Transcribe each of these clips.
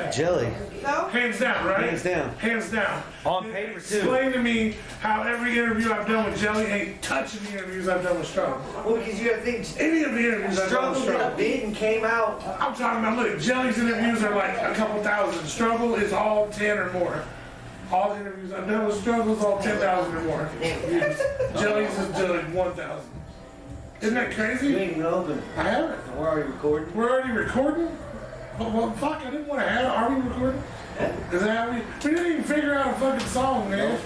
got jelly. So? Hands down, right? Hands down. Hands down. On paper, too. Explain to me how every interview I've done with Jelly ain't touching the interviews I've done with Struggle. Well, because you gotta think, Any of the interviews I've done with Struggle got Struggle. big and came out. I'm talking about, look, Jelly's interviews are like a couple thousand. Struggle is all 10 or more. All the interviews I've done with Struggle is all 10,000 or more. Jelly's is like 1,000. Isn't that You crazy? ain't even open. I haven't. We're already recording. We're already recording? Well, fuck, I didn't want to have it. Are we recording? Is that how we didn't even figure out a fucking song, man.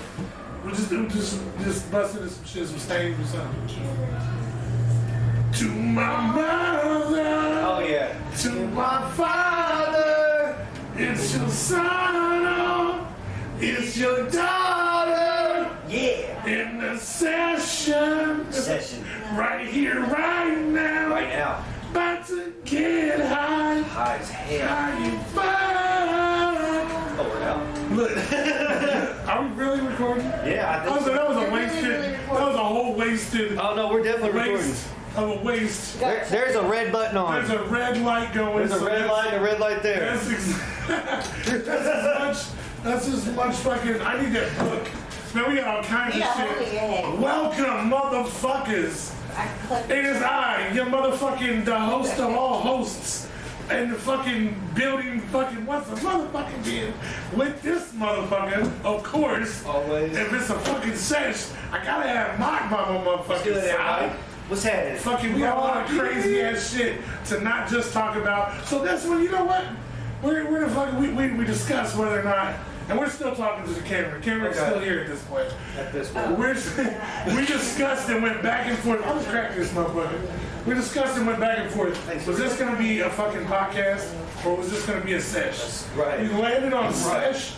We just busted some shit, some stains or something. To my mother. Oh, yeah. To my father. It's your son. Oh, it's your daughter. Yeah. In the session. Session. Right here, right now. Right now. About to get high. High as hell. How you fuck? Oh, we're out. Look, are we really recording? Yeah, I think so. That was a You're really, wasted. really That was a whole wasted Oh, no, we're definitely recording. waste of a waste. There's a red button on. There's a red light going. There's a red light and a red light there. That's as much fucking. I need that book. Man, we got all kinds Yeah, of hold shit. your head. Welcome, motherfuckers. I clicked It is I, your motherfucking, the host of all hosts, and the fucking building fucking, what's the motherfucking being with this motherfucker, of course. Always. If it's a fucking sesh, I gotta have my mama What's good, motherfucking everybody? side. What's happening? Fucking, we got a lot of crazy ass shit to not just talk about. So that's when, you know what? We're the fucking, we discuss whether or not, and we're still talking to the camera. Camera's Okay. still here at this point. At this point. We discussed and went back and forth. I'm just cracking this motherfucker. We discussed and went back and forth. Was this gonna be a fucking podcast or was this gonna be a sesh? Right. We landed on sesh,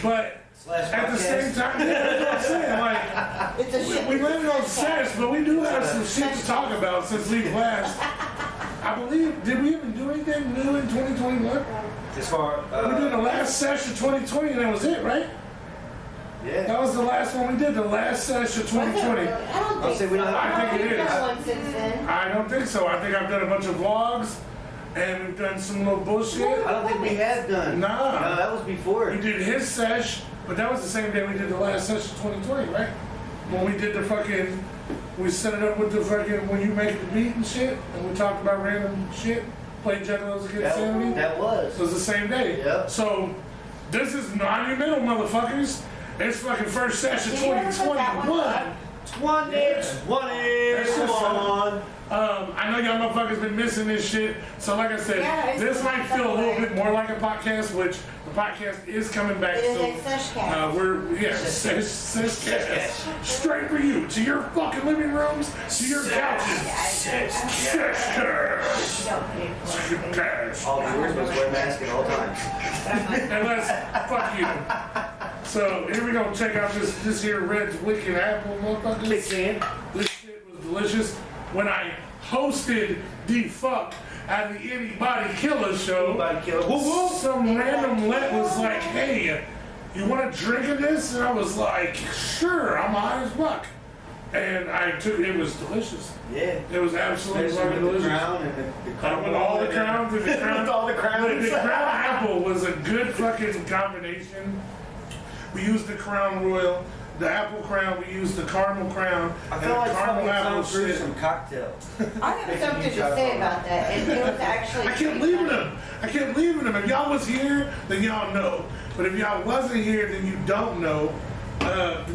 but Slash at the podcast. same time, yeah, that's what I'm saying. Like, It's a shit. we landed on sesh, but we do have some shit to talk about since we've last. I believe, did we even do anything new in 2021? As far, We did the last sesh of 2020 and that was it, right? yeah. That was the last one we did, the last sesh of 2020. I don't I'll think say we don't so. have- I think it You've is. done one since then. I don't think so. I think I've done a bunch of vlogs and we've done some little bullshit. I don't think we have done. Nah. No, that was before. We did his sesh, but that was the same day we did the last sesh of 2020, right? When we did the fucking, we set it up with the fucking, when you make the beat and shit, and we talked about random shit, played Juggalos Against Sanity. That was. It was the same day. Yep. So, this is monumental, motherfuckers. It's fucking first sesh of Did you ever put that one 2021. 20. That's just Come on. I know y'all motherfuckers been missing this shit. So like I said, Yeah, it's this might feel a little somewhere. bit more like a podcast, which the podcast is coming back It is soon. a Seshcast. We're Seshcast. Straight for you, to your fucking living rooms, to your couches. Seshcast. Seshcast. All the viewers must wear masks at all times. Unless, fuck you. So here we go. Check out this here Red's Wicked Apple, motherfuckers. Big fan. This shit was delicious. When I hosted the fuck at the Anybody Killer show, Anybody Killer. Woo woo. some random let was like, hey, you want a drink of this? And I was like, sure, I'm high as fuck. And I took it, was delicious. Yeah. It was absolutely Especially fucking with the delicious. crown and the With all the crowns and the crown. With all the crowns. The crown apple was a good fucking combination. We used the Crown Royal, the apple crown, we used the caramel crown, I and feel the like caramel fucking apple Tom Cruise shit. some cocktail. I have something to say about that, and it was actually. I kept leaving them. I kept leaving them. If y'all was here, then y'all know. But if y'all wasn't here, then you don't know.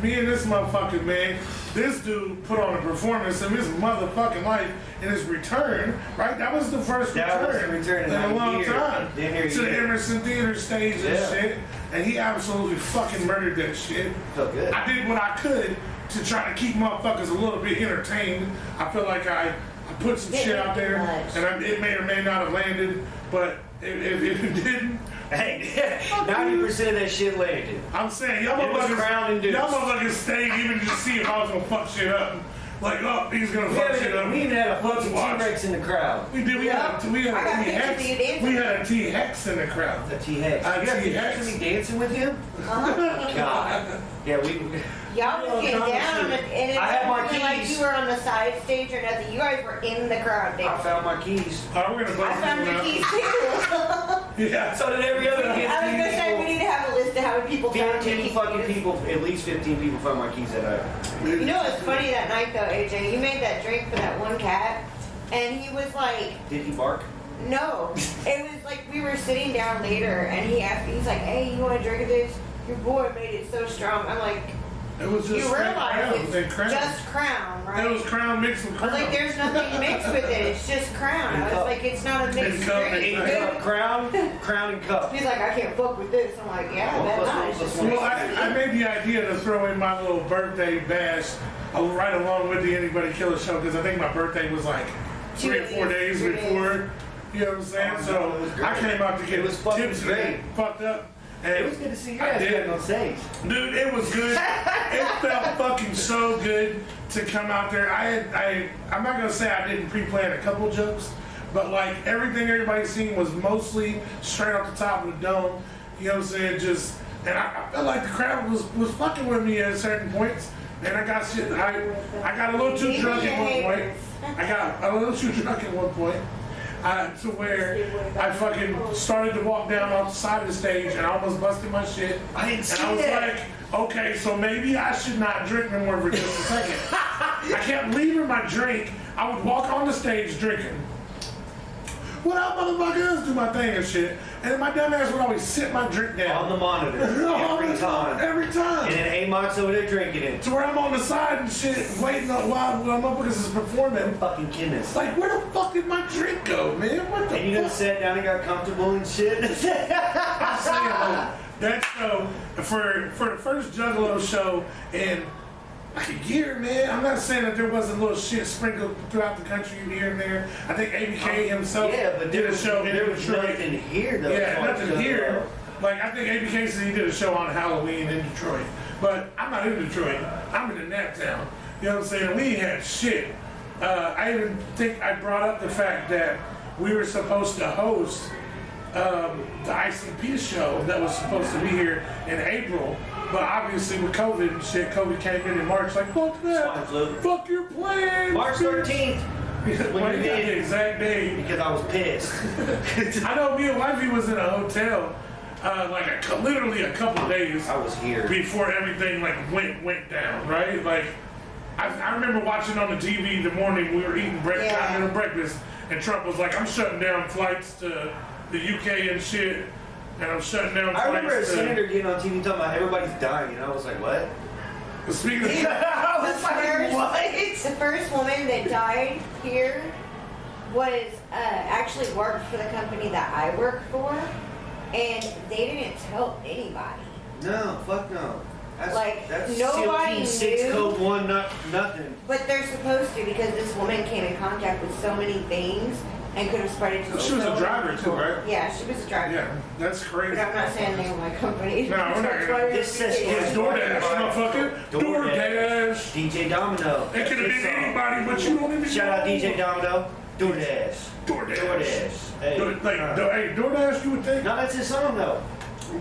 Me and this motherfucker, man, this dude put on a performance of his motherfucking life in his return, right? That was the first That was return the return in a in long a year. time. Didn't hear To you. the Emerson Theater stage and Yeah. shit. And he absolutely fucking murdered that shit. Felt good. I did what I could to try to keep motherfuckers a little bit entertained. I feel like I put some shit out there, and it may or may not have landed, but if it didn't, Hey, 90% of that shit landed. I'm saying y'all It was crowned and motherfuckers stayed even to see if I was gonna fuck shit up. Like, oh, he's gonna fuck shit up. We even had a Let's fucking watch. T-Rex in the crowd. We did. We Yeah. had a T I got pictures Hex. of you dancing. We had a T Hex in the crowd. A T-Hex. A You got T-Hex. pictures of me dancing with him? Uh-huh. God. Yeah, we... Y'all was getting down on it, and it I had my wasn't like keys. you were on the side stage or nothing. You guys were in the crowd I dancing. found my keys. Oh, we're gonna I bust found this your one keys out. too. Yeah. So did every other kid I people found 15 fucking keys. people, at least 15 people found my keys that night. You know what's funny that night though, AJ? You made that drink for that one cat, and he was like, Did he bark? no. It was like we were sitting down later, and he asked me, he's like, hey, you want a drink of this? Your boy made it so strong. I'm like, It was just you realize it's Crown. just Crown, right? It was Crown mixed with I Crown. was like, there's nothing mixed with it. It's just Crown. I was like, it's not a mixed And cup, drink. and Crown and cup. He's like, I can't fuck with this. I'm like, yeah, I bet not. It's just Well, I made the idea to throw in my little birthday bash right along with the Anybody Killer show because I think my birthday was like 3 or 4 days before. You know what I'm saying? Oh, So no, it was great. I came out to get It was fucking tipsy great. and fucked up. And It was good to see you I guys did. getting on stage. Dude, it was good. It felt fucking so good to come out there. I'm not gonna say I didn't pre-plan a couple jokes, but like everything everybody's seen was mostly straight off the top of the dome. You know what I'm saying? Just and I felt like the crowd was fucking with me at certain points. And I got shit. I got a little too drunk at one point. I got a little too drunk at one point. To where I fucking started to walk down off the side of the stage and I almost busted my shit. I didn't see And I was that. like, okay, so maybe I should not drink no more for just a second. I kept leaving my drink. I would walk on the stage drinking. What up, motherfuckers? Do my thing and shit. And then my dumb ass would always sit my drink down. On the monitor. Every time. Every time. And then A-Mox over there drinking it. To where I'm on the side and shit, waiting on while motherfuckers is performing. Fucking goodness. Like, where the fuck did my drink go, man? What the And you done fuck? sat down and got comfortable and shit. I'm saying, that show, for the first Juggalo show in like a year, man, I'm not saying that there wasn't little shit sprinkled throughout the country here and there. I think ABK himself Yeah, but did a show in there was Detroit. nothing here though. Yeah, Like, nothing here. Like, I think ABK said he did a show on Halloween in Detroit. But I'm not in Detroit. I'm in the Nap Town. You know what I'm saying? We ain't had shit. I even think I brought up the fact that we were supposed to host the ICP show that was supposed to be here in April. But obviously with COVID and shit, COVID came in March like, fuck Swine that. flu. Fuck your plans. March 13th. When When you you got did. the exact day. Because I was pissed. I know me and wifey was in a hotel literally a couple days I was here. before everything like went down, right? Like I remember watching on the TV the morning we were eating continental breakfast and Trump was like, I'm shutting down flights to the UK and shit, and I'm shutting down I remember a flights to... senator getting on TV talking about everybody's dying, and I was like, what? Speaking of I was like, what? The first woman that died here was actually worked for the company that I work for, and they didn't tell anybody. No, fuck no. That's, Like, that's nobody SEAL Team 6 knew. Code 1, nothing. But they're supposed to, because this woman came in contact with so many things and could have spread it to She was so a many driver too, people. right? Yeah, she was a driver. Yeah, that's crazy. But I'm not saying the name of my company. No, we're not That's gonna- why we're This says speaking. It's DoorDash, motherfucker. DoorDash. DJ Domino. It could have been anybody, but you don't even Shout out know. DJ Domino. DoorDash. DoorDash. DoorDash. Hey. Hey, DoorDash, you would think. No, that's his song though.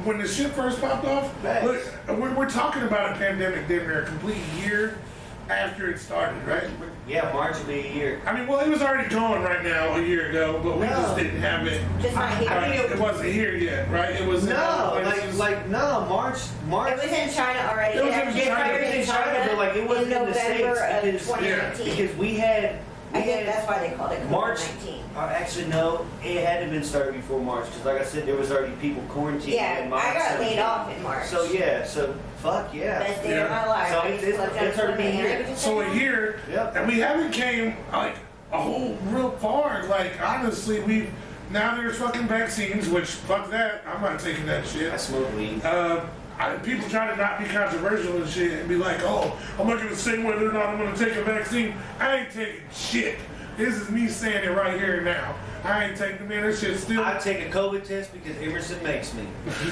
When the shit first popped off, Facts. look, we're talking about a pandemic damn near a complete year after it started, right? Yeah, March will be a year. I mean, well, it was already going right now a year ago, but we just didn't have it. Just not here. Right, it wasn't here yet, right? It was in No, other places. March. It was in China already. It was in actually China. started It was in China, but, like, it wasn't in the November States of because- 2019. Because we had. I think that's why they called it March. COVID-19. Actually, no, it had to have been started before March because, like I said, there was already people quarantined. Yeah, in I March got laid 17th. off in March. So yeah, so fuck yeah. Best day of my life. So I it's- just slept it's on already been Sunday. here. So a year, Yep. and we haven't came like a whole real far. Like honestly, now there's fucking vaccines, which fuck that. I'm not taking that shit. I smoke weed. People try to not be controversial and shit and be like, oh, I'm not gonna say whether or not I'm gonna take a vaccine. I ain't taking shit. This is me saying it right here and now. I ain't taking that shit still. I take a COVID test because Emerson makes me.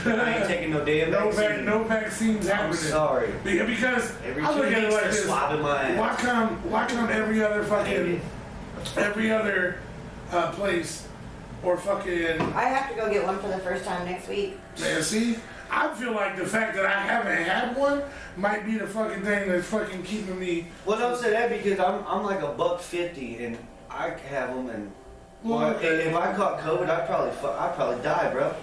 I ain't taking no damn vaccine. No vaccines I'm happening. sorry. Because Every I look 2 at it weeks like they're this. swabbing my ass. Why come every other fucking place or fucking I have to go get one for the first time next week. man? See, I feel like the fact that I haven't had one might be the fucking thing that's fucking keeping me. Well, don't say that because I'm like $150 and I have them and Well, if I caught COVID, I'd probably die, bro.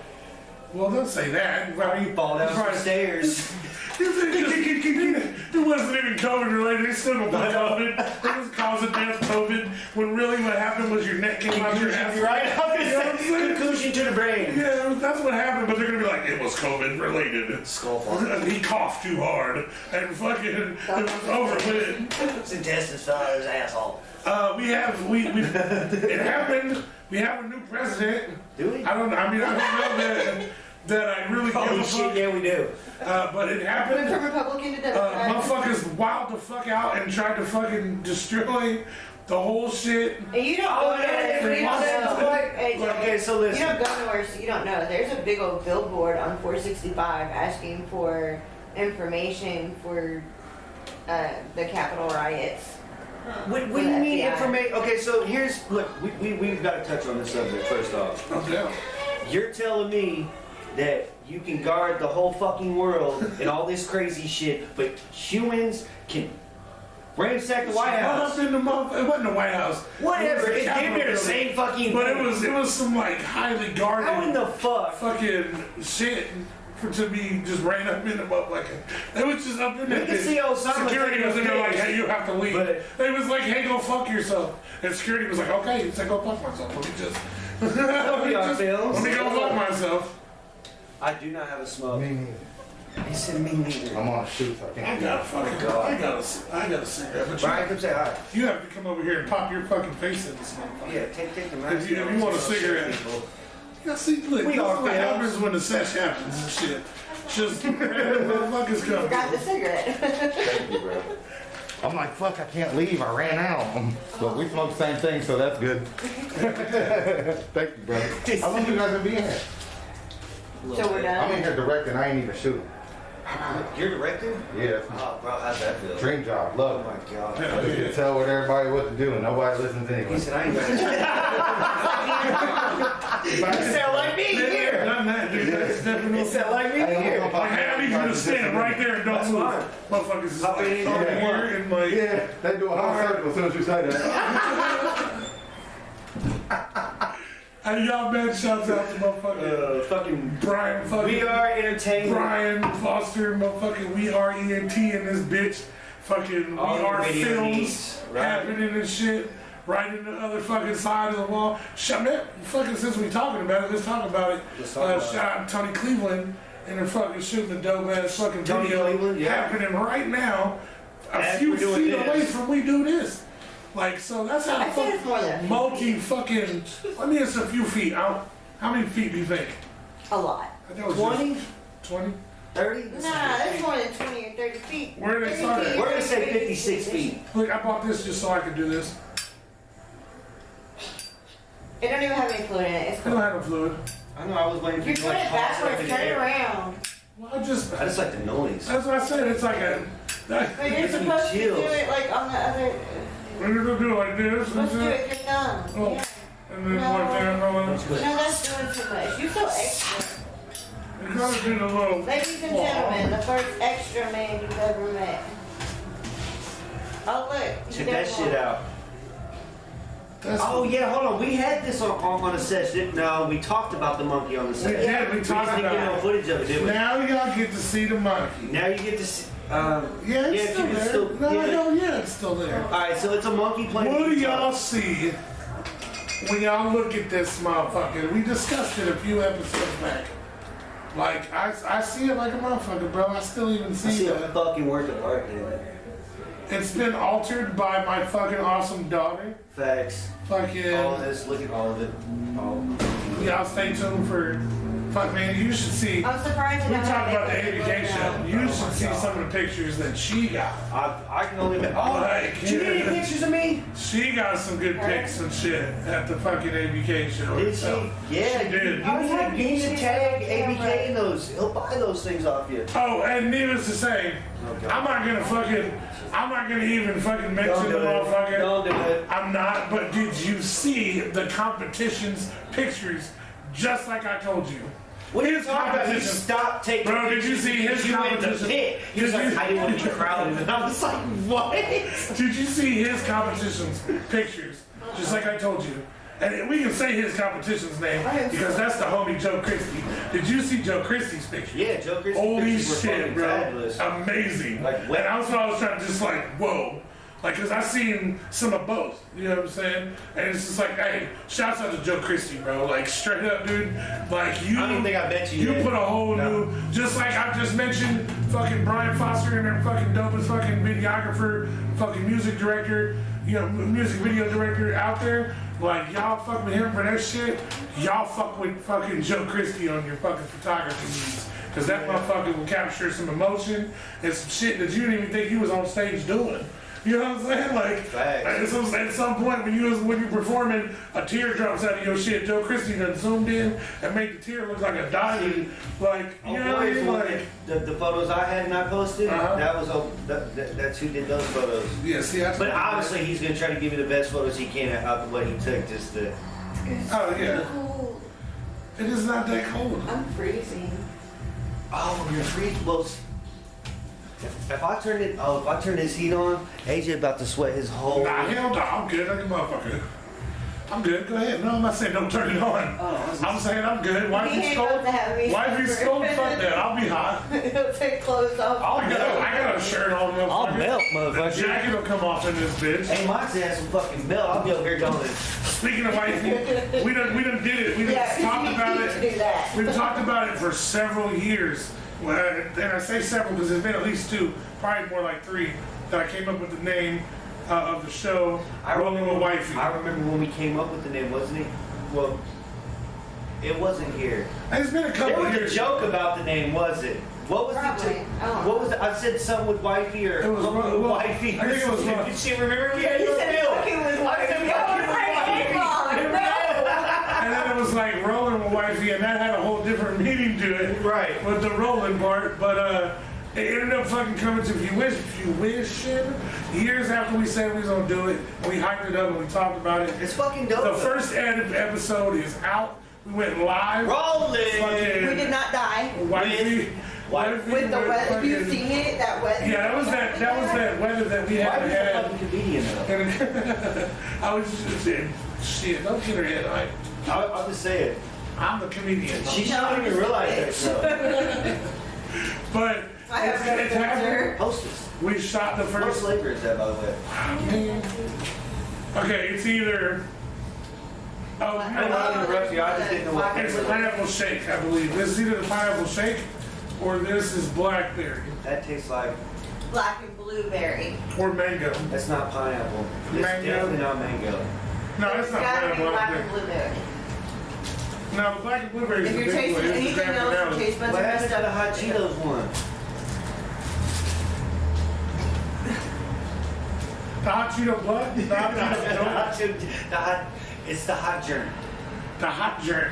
Well, don't say that. I mean, Fall down the stairs. It wasn't even COVID related. They still don't put COVID. It was causing death COVID. When really what happened was your neck came out your ass. Right? You know what I'm saying? Conclusion to the brain. Yeah, that's what happened. But they're gonna be like, it was COVID related. Skull fall. He coughed too hard and fucking it was over with. His intestines fell out of his asshole. We it happened. We have a new president. Do we? I don't know that I really give Oh a shit, fuck. yeah, we do. But it Went happened. from Republican to Democrat. Motherfuckers wild the fuck out and tried to fucking destroy the whole shit. And you don't Oh, go nowhere, so you don't know. Hey, Okay, so you listen. don't go nowhere, so you don't know. There's a big old billboard on 465 asking for information for the Capitol riots. What do you the mean FBI. information? Okay, so here's, look, we've got to touch on this subject first off. Okay. You're telling me that you can guard the whole fucking world and all this crazy shit, but humans can ransack the White House. It wasn't the White House. Whatever, it's damn near the Capitol same fucking But thing. it was some like highly guarded How in the fuck? fucking shit to be just ran up in them up like it was just up in there. We can see Osama Security taking was in there like, pictures. hey, you have to leave. But- It was like, hey, go fuck yourself. And security was like, okay, he said go fuck myself. Let me just That'll be our films. let me go fuck myself. I do not have a smoke. Me neither. He said me neither. I'm on a shoot, so I I can't. got a fucking God. I got a cigarette, but Brian, come say hi. you have to come over here and pop your fucking face in this motherfucker. Yeah, take the If you want a cigarette. Yeah, see, look, We this are is what fans. happens when the sesh happens and shit. Just motherfuckers come. Forgot the cigarette. Thank you, bro. I'm like, fuck, I can't leave. I ran out. But we smoke the same thing, so that's good. Thank you, bro. How long you guys been being here? So we're I'm in done. here directing. I ain't even shooting. You're director? Yeah, that's my Oh, bro, how's that feel? dream job. Oh Love. my god. Yeah. I get to tell with everybody what to do, and nobody listens He anyway. said, I ain't gonna. You sound like me here. Done that, dude. That's definitely. You sound like me Hey, here. I'm Like, hey, I need you to stand right there and don't That's move. fine. Motherfuckers is Hop like, in over anytime you want. here and like, Yeah, they do a whole circle as soon as you say that. hey, y'all man, shouts out to motherfucking Fucking. Brian fucking. We are entertainment. Brian Foster, motherfucking We Are ENT in this bitch. Fucking All We the Are radio Films needs, right? happening and shit. Right in the other fucking side of the wall. Shut man, fucking since we talking about it, let's talk about it. Let's talk about it. Shout out to Tony Cleveland and they're fucking shooting a dope ass fucking Tony video Cleveland, yeah. happening right now, a As few we're doing feet this. away from we do this. Like, so that's how I said it's more than multi fucking. I mean, it's a few feet out. How many feet do you think? a lot. I think it was 20? 20? 30? Nah, that's more than 20 or 30 feet. Where do they start at? We're gonna say 56 feet. Look, I bought this just so I could do this. It don't even have any fluid in it. It's I cool. don't have a fluid. I know, I was waiting for You're you to doing like it toss stuff backwards. in the Turn it air. around. Well, I just. I just like the noise. That's what I said. It's like a. But you're Gives me supposed to do chills. it like on the other. We're gonna do it like this. You're supposed to do it with your thumb. Oh. Yeah. And then like that. And all that. No, that's doing too much. You're so extra. You gotta do the little. Ladies and gentlemen, the first extra man you've ever met. Oh, look. Check that shit out. That's Oh yeah, hold on. We had this on a session. No, we talked about the monkey on the We session. did. We We talked just didn't get no about it. footage of it, did we? Now y'all get to see the monkey. Now you get to see. Yeah, it's if still you can there. still- No, yeah. no, yeah, it's still there. Alright, so it's a monkey playing What do guitar. y'all see when y'all look at this motherfucker? We discussed it a few episodes back. Like, I see it like a motherfucker, bro. I still even I see see a that. fucking work of art in it. It's been altered by my fucking awesome daughter. Facts. Fucking, All of this, look at all of it. All. y'all stay tuned for, fuck man, you should see. I'm surprised We you don't talked have about the it. ABK show. You should see some of the pictures that she got. I can only imagine. Oh, Like, did you get any pictures of me? She got some good pics and shit at the fucking ABK show. Did herself. she? Yeah, She did. You need to tag ABK in those. He'll buy those things off you. Oh, and needless to say, I'm not gonna even fucking mention Don't the do it. motherfucker. Don't do it. I'm not, but did you see the competition's pictures just like I told you? What are you His talking about? He competition. stopped taking Bro, did you pictures see because his you went in the competition? pit. He was Did like, you- I didn't want to be crowded. And I was like, what? Did you see his competition's pictures? Just like I told you. And we can say his competition's name because that's the homie Joe Christie. Did you see Joe Christie's picture? Yeah, Joe Christie. Holy pictures were shit, fucking bro. fabulous. Amazing. Like, And that's what I was trying to just like, whoa. Like, cause I seen some of both, you know what I'm saying? And it's just like, hey, shouts out to Joe Christie, bro. Like, straight up, dude. Like, you. I don't think I bet you. You put a whole new, just like I just mentioned, fucking Brian Foster and their fucking dopest fucking videographer, fucking music director, you know, music video director out there. Like, y'all fuck with him for that shit. Y'all fuck with fucking Joe Christie on your fucking photography needs. Cause that motherfucker will capture some emotion and some shit that you didn't even think he was on stage doing. You know what I'm saying? Like, at some point when you're performing, a tear drops out of your shit. Joe Christie done zoomed in and made the tear look like a diamond. Like, you know what I mean? Like, the photos I had and I posted, that was that's who did those photos. Yeah, see, but obviously he's gonna try to give me the best photos he can out of what he took, just to. Oh yeah. Cold. It is not that cold. I'm freezing. Oh, you're freezing. Well, if I turn this heat on, AJ about to sweat his whole. Nah, hell no, I'm good like a motherfucker. I'm good, go ahead. No, I'm not saying don't turn it on. I'm saying I'm good. Wifey scold, fuck that. I'll be hot. He'll take clothes off. I got a shirt on, motherfucker. I'll melt, The motherfucker. jacket will come off in this bitch. Hey, mine has some fucking melt. I'll be over here going. Speaking of wifey, we done did it. We Yeah, talked you about need to do that. it. We've talked about it for several years. Well, and I say several because there's been at least 2, probably more like 3, that I came up with the name of the show, Rolling with Wifey. I remember when we came up with the name, wasn't it? Well, it wasn't here. And it's been a There couple was a years. joke about the name, was it? What was Probably. it? I don't know. What was it? I said something with wifey or It was something with well, wifey. I think it was Did she remember? Yeah, He you said Bill. fucking with I said wifey. fucking with Come on, wifey. no. And then it was like Rolling with Wifey, and that had a whole different meaning to it. Right. With the rolling part, but it ended up fucking coming to If You Wishing, years after we said we was gonna do it. We hyped it up and we talked about it. It's fucking dope. The first episode is out. We went live. Rolling. Fucking We did not die. Wifey. With the weather, you've seen it, that weather. Yeah, that was that weather that we Why had was to a have. fucking comedian though? I was just saying, shit, don't get her head high. I'll just say it. I'm the comedian. She don't even realize that show. But I have it's no happened. picture. Hostess. We shot the What first. flavor is that, by the way? Okay, it's either. Oh, I'm not interrupting you. I just didn't know what. it's pineapple shake, I believe. This is either the pineapple shake or this is blackberry That tastes like. Black and blueberry. or mango. That's not pineapple. It's Mango. definitely not mango. No, that's not Gotta be pineapple. black Blackberry. and blueberry. No, the black and blueberry is If the you're big tasting one. It's the anything grand else, your finale. taste buds What are happened messed to the up. hot Cheetos one? The hot Cheeto blood? The hot Cheeto blood? It's the hot jerk. The hot jerk.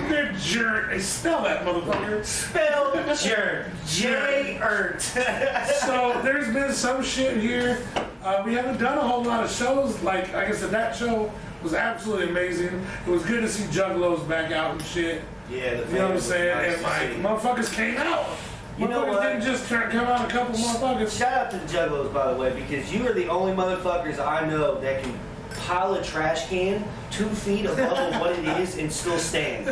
The jerk. Hey, spell that, motherfucker. Spelled jerk. J-ert. So there's been some shit here. We haven't done a whole lot of shows. Like I said, that show was absolutely amazing. It was good to see Juggalos back out and shit. Yeah, the You know what I'm was saying? nice And to like, see. motherfuckers came out. You know Motherfuckers what? didn't just come out a couple motherfuckers. Shout out to the Juggalos, by the way, because you are the only motherfuckers I know that can pile a trash can 2 feet above what it is and still stand.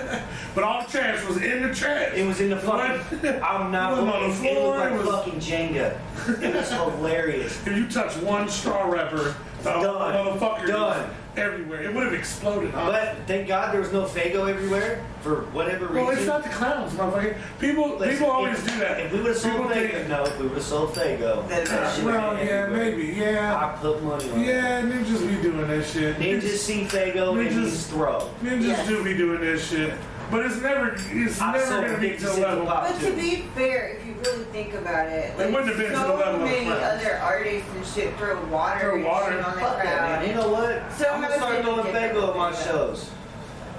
But all the trash was in the trash. It was in the fucking. I'm not. It was on the It floor, looked it like was- fucking Jenga. It was hilarious. If you touch one straw wrapper, the Done. motherfucker Done. is everywhere. It would have exploded. But thank God there was no Fago everywhere for whatever reason. Well, it's not the clowns, motherfucker. People always do that. If we would have sold People think- Fago, no, if we would have sold Fago, that shit would Well, have yeah, everywhere. maybe, yeah. I put money on it. Yeah, ninjas be doing that shit. Ninjas see Fago and Ninjas- he's throw. Ninjas Yes. do be doing that shit. But it's never I sold gonna be to 50 the cents a level. pop. But to be fair, if you really think about it, It wouldn't have been to the so level of many clowns. other artists and shit throw water, Throw and water. shit on the Fuck that, crowd. man. You know what? So I'm gonna how start is it throwing different Fago at my than shows.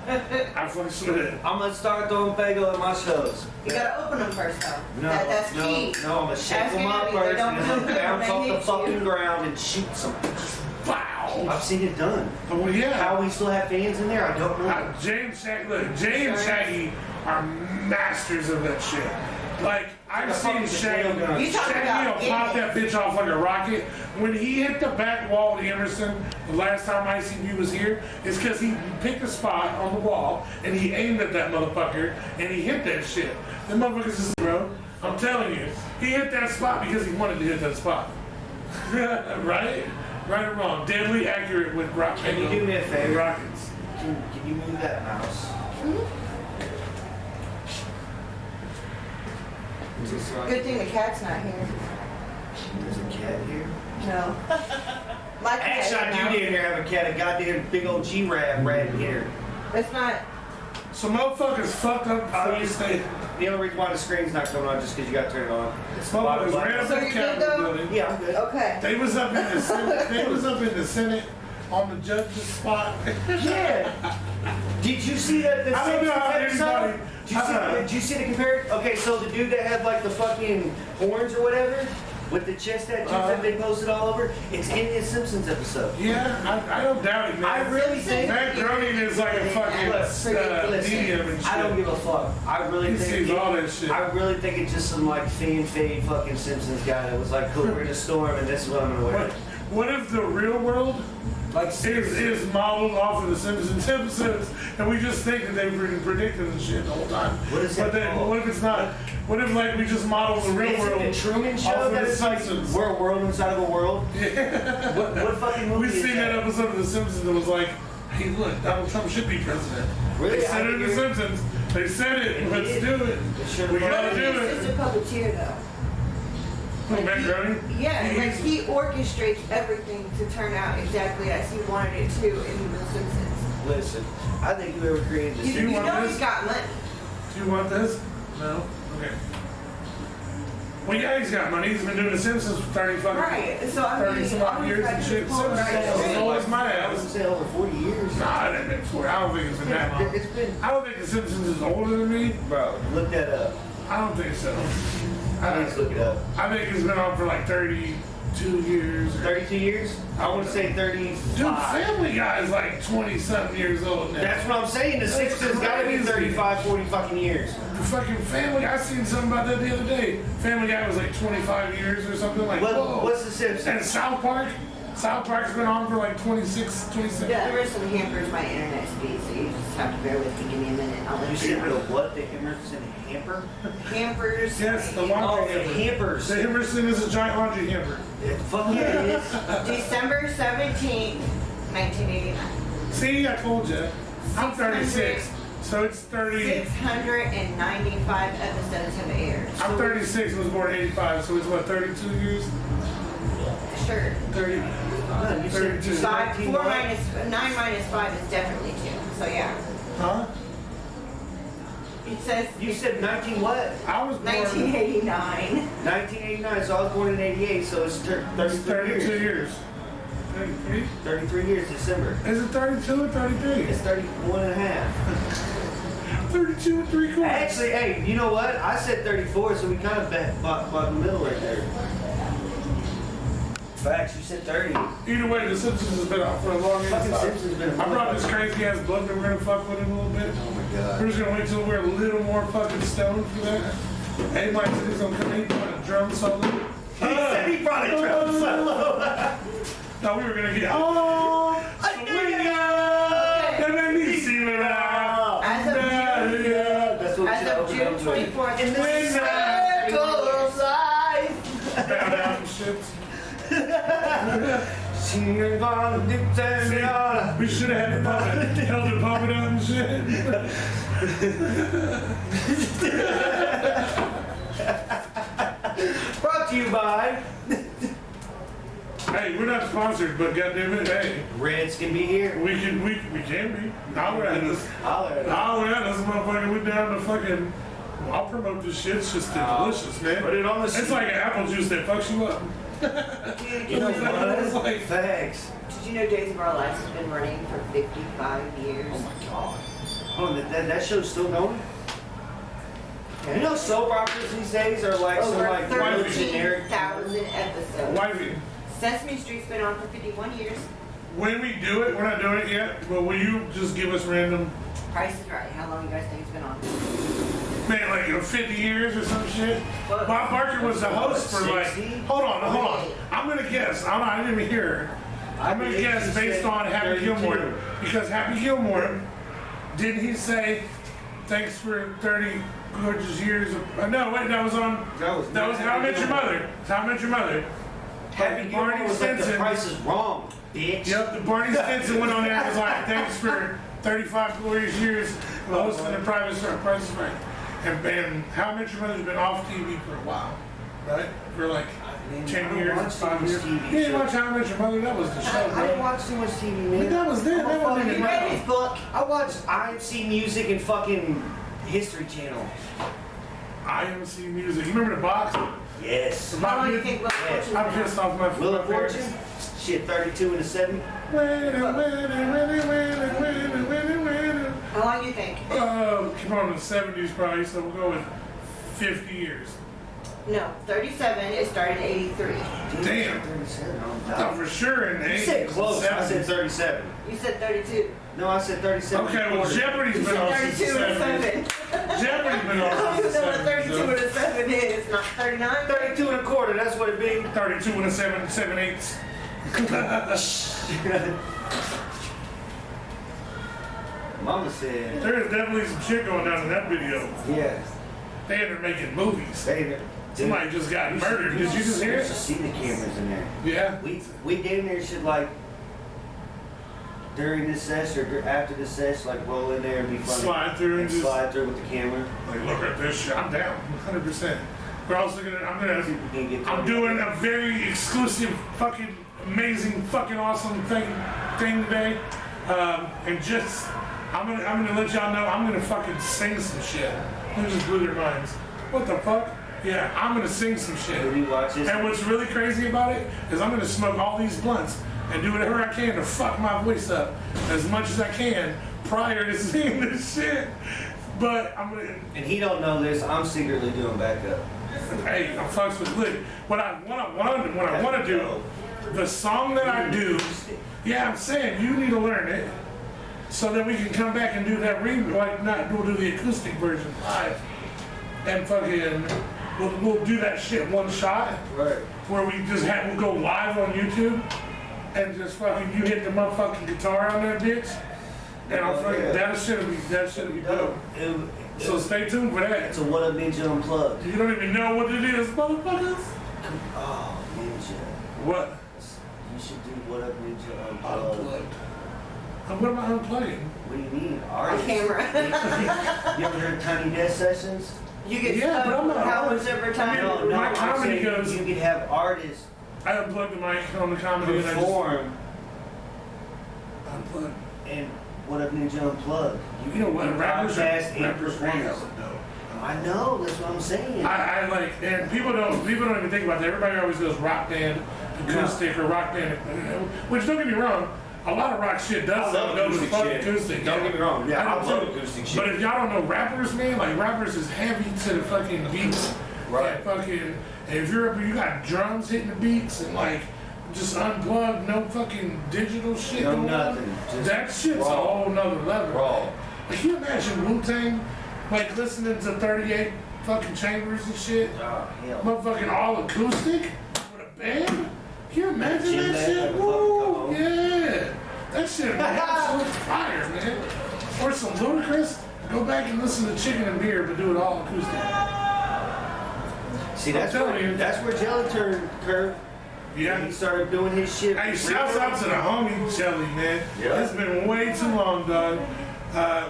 I fucking with it. I'm gonna start throwing Fago at my shows. You gotta open them first, though. No, That's no, key. no, I'm gonna shake That's them up gonna be- first don't and do then it bounce when off they the hit fucking you. ground and shoot some. Wow. I've seen it done. Well, yeah. How we still have fans in there, I don't know. Jay and Shaggy are masters of that shit. Like, I've a seen fucking potato gun. You talking about Shaggy will pop that bitch off like a rocket. When he hit the back wall of Emerson, the last time ICB was here, is because he picked a spot on the wall and he aimed at that motherfucker and he hit that shit. That motherfucker's just, bro. I'm telling you, he hit that spot because he wanted to hit that spot. Right? Right or wrong? Deadly accurate with rock. Can you do me a favor? Rockets. Can you move that mouse? Good thing the cat's not here. There's a cat here. No. My cat Actually, I do damn near have a cat. A goddamn big old G-Rab rat in here. It's not. So motherfuckers fucked up out of state. The only reason why the screen's not coming on just because you got turned on. It's Motherfuckers ran up So in the you're good, Capitol though? building. Yeah, I'm good. Okay. They was up in the Senate. They was up in the Senate on the judge's spot. Yeah. Did you see that? The I don't know how Simpsons episode? anybody- Did you see the compare? Okay, so the dude that had like the fucking horns or whatever with the chest tattoos that they posted all over, it's in his Simpsons episode. Yeah, I don't doubt it, man. I really think Matt Groening is like a fucking medium and shit. I don't give a fuck. I really He think sees all that shit. I really think it's just some like fan fade fucking Simpsons guy that was like, cool, we're in a storm and this is what I'm gonna wear. What if the real world Like is modeled off of the Simpsons episodes, and we just think that they've been predicting the shit the whole time? What is But that then, called? what if it's not? What if like we just model the real Is world it the Truman off Show of that the it's like Simpsons? we're a world inside of a world? Yeah. What fucking movie We is seen that episode of The Simpsons that was like, hey, look, Donald Trump should be president. Really? They said I it in The think Simpsons. They said it. And he Let's did. do it. It should've We been. gotta do He's just it. a puppeteer, though. Matt Groening? Yeah, like he orchestrates everything to turn out exactly as he wanted it to in The Simpsons. Listen, I think whoever created this. You want know this? he's got money. Do you want this? No? Okay. Well, yeah, he's got money. He's been doing The Simpsons for 30 fucking Right, so I mean, 30 some odd all years he's and got shit. is pull Simpsons right is straight. old as my I was ass. gonna say over 40 years. Nah, it ain't been 40. I don't think it's been that long. It's been, I don't think The Simpsons is older than me. bro, look that up. I don't think so. Please look it up. I think it's been on for like 32 years. 32 years? I would say 35. Dude, Family Guy is like 20-something years old now. That's what I'm saying. The Simpsons gotta be 35, 40 fucking years. The fucking Family, I seen something about that the other day. Family Guy was like 25 years or something like. Whoa. What's the Simpsons? And South Park Park's been on for like 26, 27 The years. Emerson hampers my internet speed, so you just have to bear with me. Give me a minute. I'll let You you said rid know. of what? The Emerson hamper? Hampers. Yes, the Oh, laundry the hamper. hampers. The Emerson is a giant laundry hamper. Fuck yeah, it is. December 17th, 1989. See, I told you. I'm 36, so it's 30. 695 episodes have aired. I'm 36, was born in 85, so it's what, 32 years? Sure. 30. No, you said 32. 9 minus 5 is definitely 2. So yeah. Huh? It says You said 19 what? I was born 1989. 1989, so I was born in 88, so it's 33 32 years. years. 33? 33 years, December. Is it 32 or 33? It's 31 and a half. 32 and 3 quarters. Actually, hey, you know what? I said 34, so we kind of bought the middle right there. Facts, you said 30. Either way, The Simpsons has been out for a long Fucking time. Simpsons been. I brought this crazy ass book and we're gonna fuck with it a little bit. Oh my god. We're just gonna wait till we're a little more fucking stoned for that. Hey, Mike said he's gonna come in on a drum solo. He said he brought a drum solo. Thought we were gonna get, oh, that made me sing it out. As of That's what As of June 24th, In the circle of life. Bow down and shit. Singing on the deep down. We should have had the puppet, held the puppet up and shit. Brought to you by Hey, we're not sponsored, but goddamn it, hey, Reds can be here. we can be. Holler at us. Holler. Holler at us, motherfucker. We're down to fucking. I'll promote this shit. It's just delicious, man. Put it on the It's like an apple juice that fucks you up. You know It's what? like- Facts. Did you know Days of Our Lives has been running for 55 years? Oh my god. Oh, that show's still going? You know soap operas these days are like so Over like real generic. 13,000 episodes. Wifey, Sesame Street's been on for 51 years. when we do it, we're not doing it yet, but will you just give us random? Price is Right. How long you guys think it's been on? man, like 50 years or some shit. Bob Barker was the host for like, hold on. I'm gonna guess. I didn't even hear her. I'm gonna guess based on Happy Gilmore. Because Happy Gilmore, didn't he say, thanks for 30 gorgeous years of, no, wait, that was How I Met Your Mother. How I Met Your Mother. Happy Gilmore was like, the price is wrong, bitch. Yep, the Barney Stinson went on there and was like, thanks for 35 glorious years of hosting the Price is Right. And How I Met Your Mother's been off TV for a while, right? For like 10 years, 5 years. You didn't watch How I Met Your Mother? That was the show, bro. I didn't watch too much TV, man. But that was then. That wasn't even read his book. I watched IMC Music and fucking History Channel. IMC Music. You remember the box? Yes. How long do you think Will Fortune? I'm pissed off my Wheel of Fortune? Shit, 32 and a 7. How long do you think? Come on, in the 70s probably, so we'll go with 50 years. No, 37. It started in 83. Damn. 37. I thought for sure in the 80s. You said close. I said 70s. 37. You said 32. No, I said 37. Okay, well, Jeopardy's been on since the 32 and a 70s. 7. Jeopardy's been I on don't since even the know what 32 and 70s. a 7 is. Not 39. 32 and a quarter, that's what it be. 32 and a 7/8. Mama said. There is definitely some shit going on in that video. Yes. They ended up making movies. Baby. Somebody just got murdered. Did you just hear You it? should see the cameras in there. Yeah. We damn near should like during this sesh or after the sesh like roll in there and be funny. Slide through and just slide through with the camera. like, look at this shit. I'm down, 100%. We're also I'm doing a very exclusive, fucking amazing, fucking awesome thing today, and just I'm gonna let y'all know I'm gonna fucking sing some shit. It just blew their minds. What the fuck? Yeah, I'm gonna sing some shit. You watch this? And what's really crazy about it is I'm gonna smoke all these blunts and do whatever I can to fuck my voice up as much as I can prior to singing this shit. But I'm gonna. And he don't know this. I'm secretly doing backup. Hey, I'm fucks with Lick. What I want to do, the song that I do, yeah, I'm saying you need to learn it, so that we can come back and do that we'll do the acoustic version live, and fucking, we'll do that shit one shot, Right. where we'll go live on YouTube, and just fucking you hit the motherfucking guitar on that bitch, and I'll fucking that shit'll be dope. So stay tuned for that. It's a What Up Ninja Unplugged. You don't even know what it is, motherfuckers. Oh, Ninja. What? You should do What Up Ninja Unplugged. Unplugged. What am I unplugging? What do you mean? On Artists? camera. You ever heard Tiny Desk Sessions? You get Yeah, but I'm stuck not- how much every time. No, My I'm comedy saying goes- you could have artists I unplugged the mic on the comedy and I just perform unplugged. and What Up Ninja Unplugged. You know what? Rappers podcast and are perform. hella dope. I know, that's what I'm saying. I like, and people don't even think about that. Everybody always goes rock band, acoustic, or rock band, which don't get me wrong, a lot of rock shit does sound dope as fuck acoustic. Don't get me wrong. Yeah, I do love too. acoustic shit. But if y'all don't know rappers, man, like rappers is heavy to the fucking beats. Right. And fucking, and if you got drums hitting the beats and like just unplugged, no fucking digital shit No going on, nothing, just that shit's raw. a whole nother level. Raw. Like, can you imagine Wu-Tang, like listening to 38 fucking chambers and shit? Oh, hell. Motherfucking all acoustic with a band? Can you imagine Jim that Bass shit? had a fucking Woo! come on. Yeah! That shit would be absolute fire, man. Or some Ludacris, go back and listen to Chicken and Beer, but do it all acoustic. See, that's telling you. where Jelly turned curve. Yeah. He started doing his shit. Hey, shouts out to the homie Jelly, man. Yeah. It's been way too long, dog.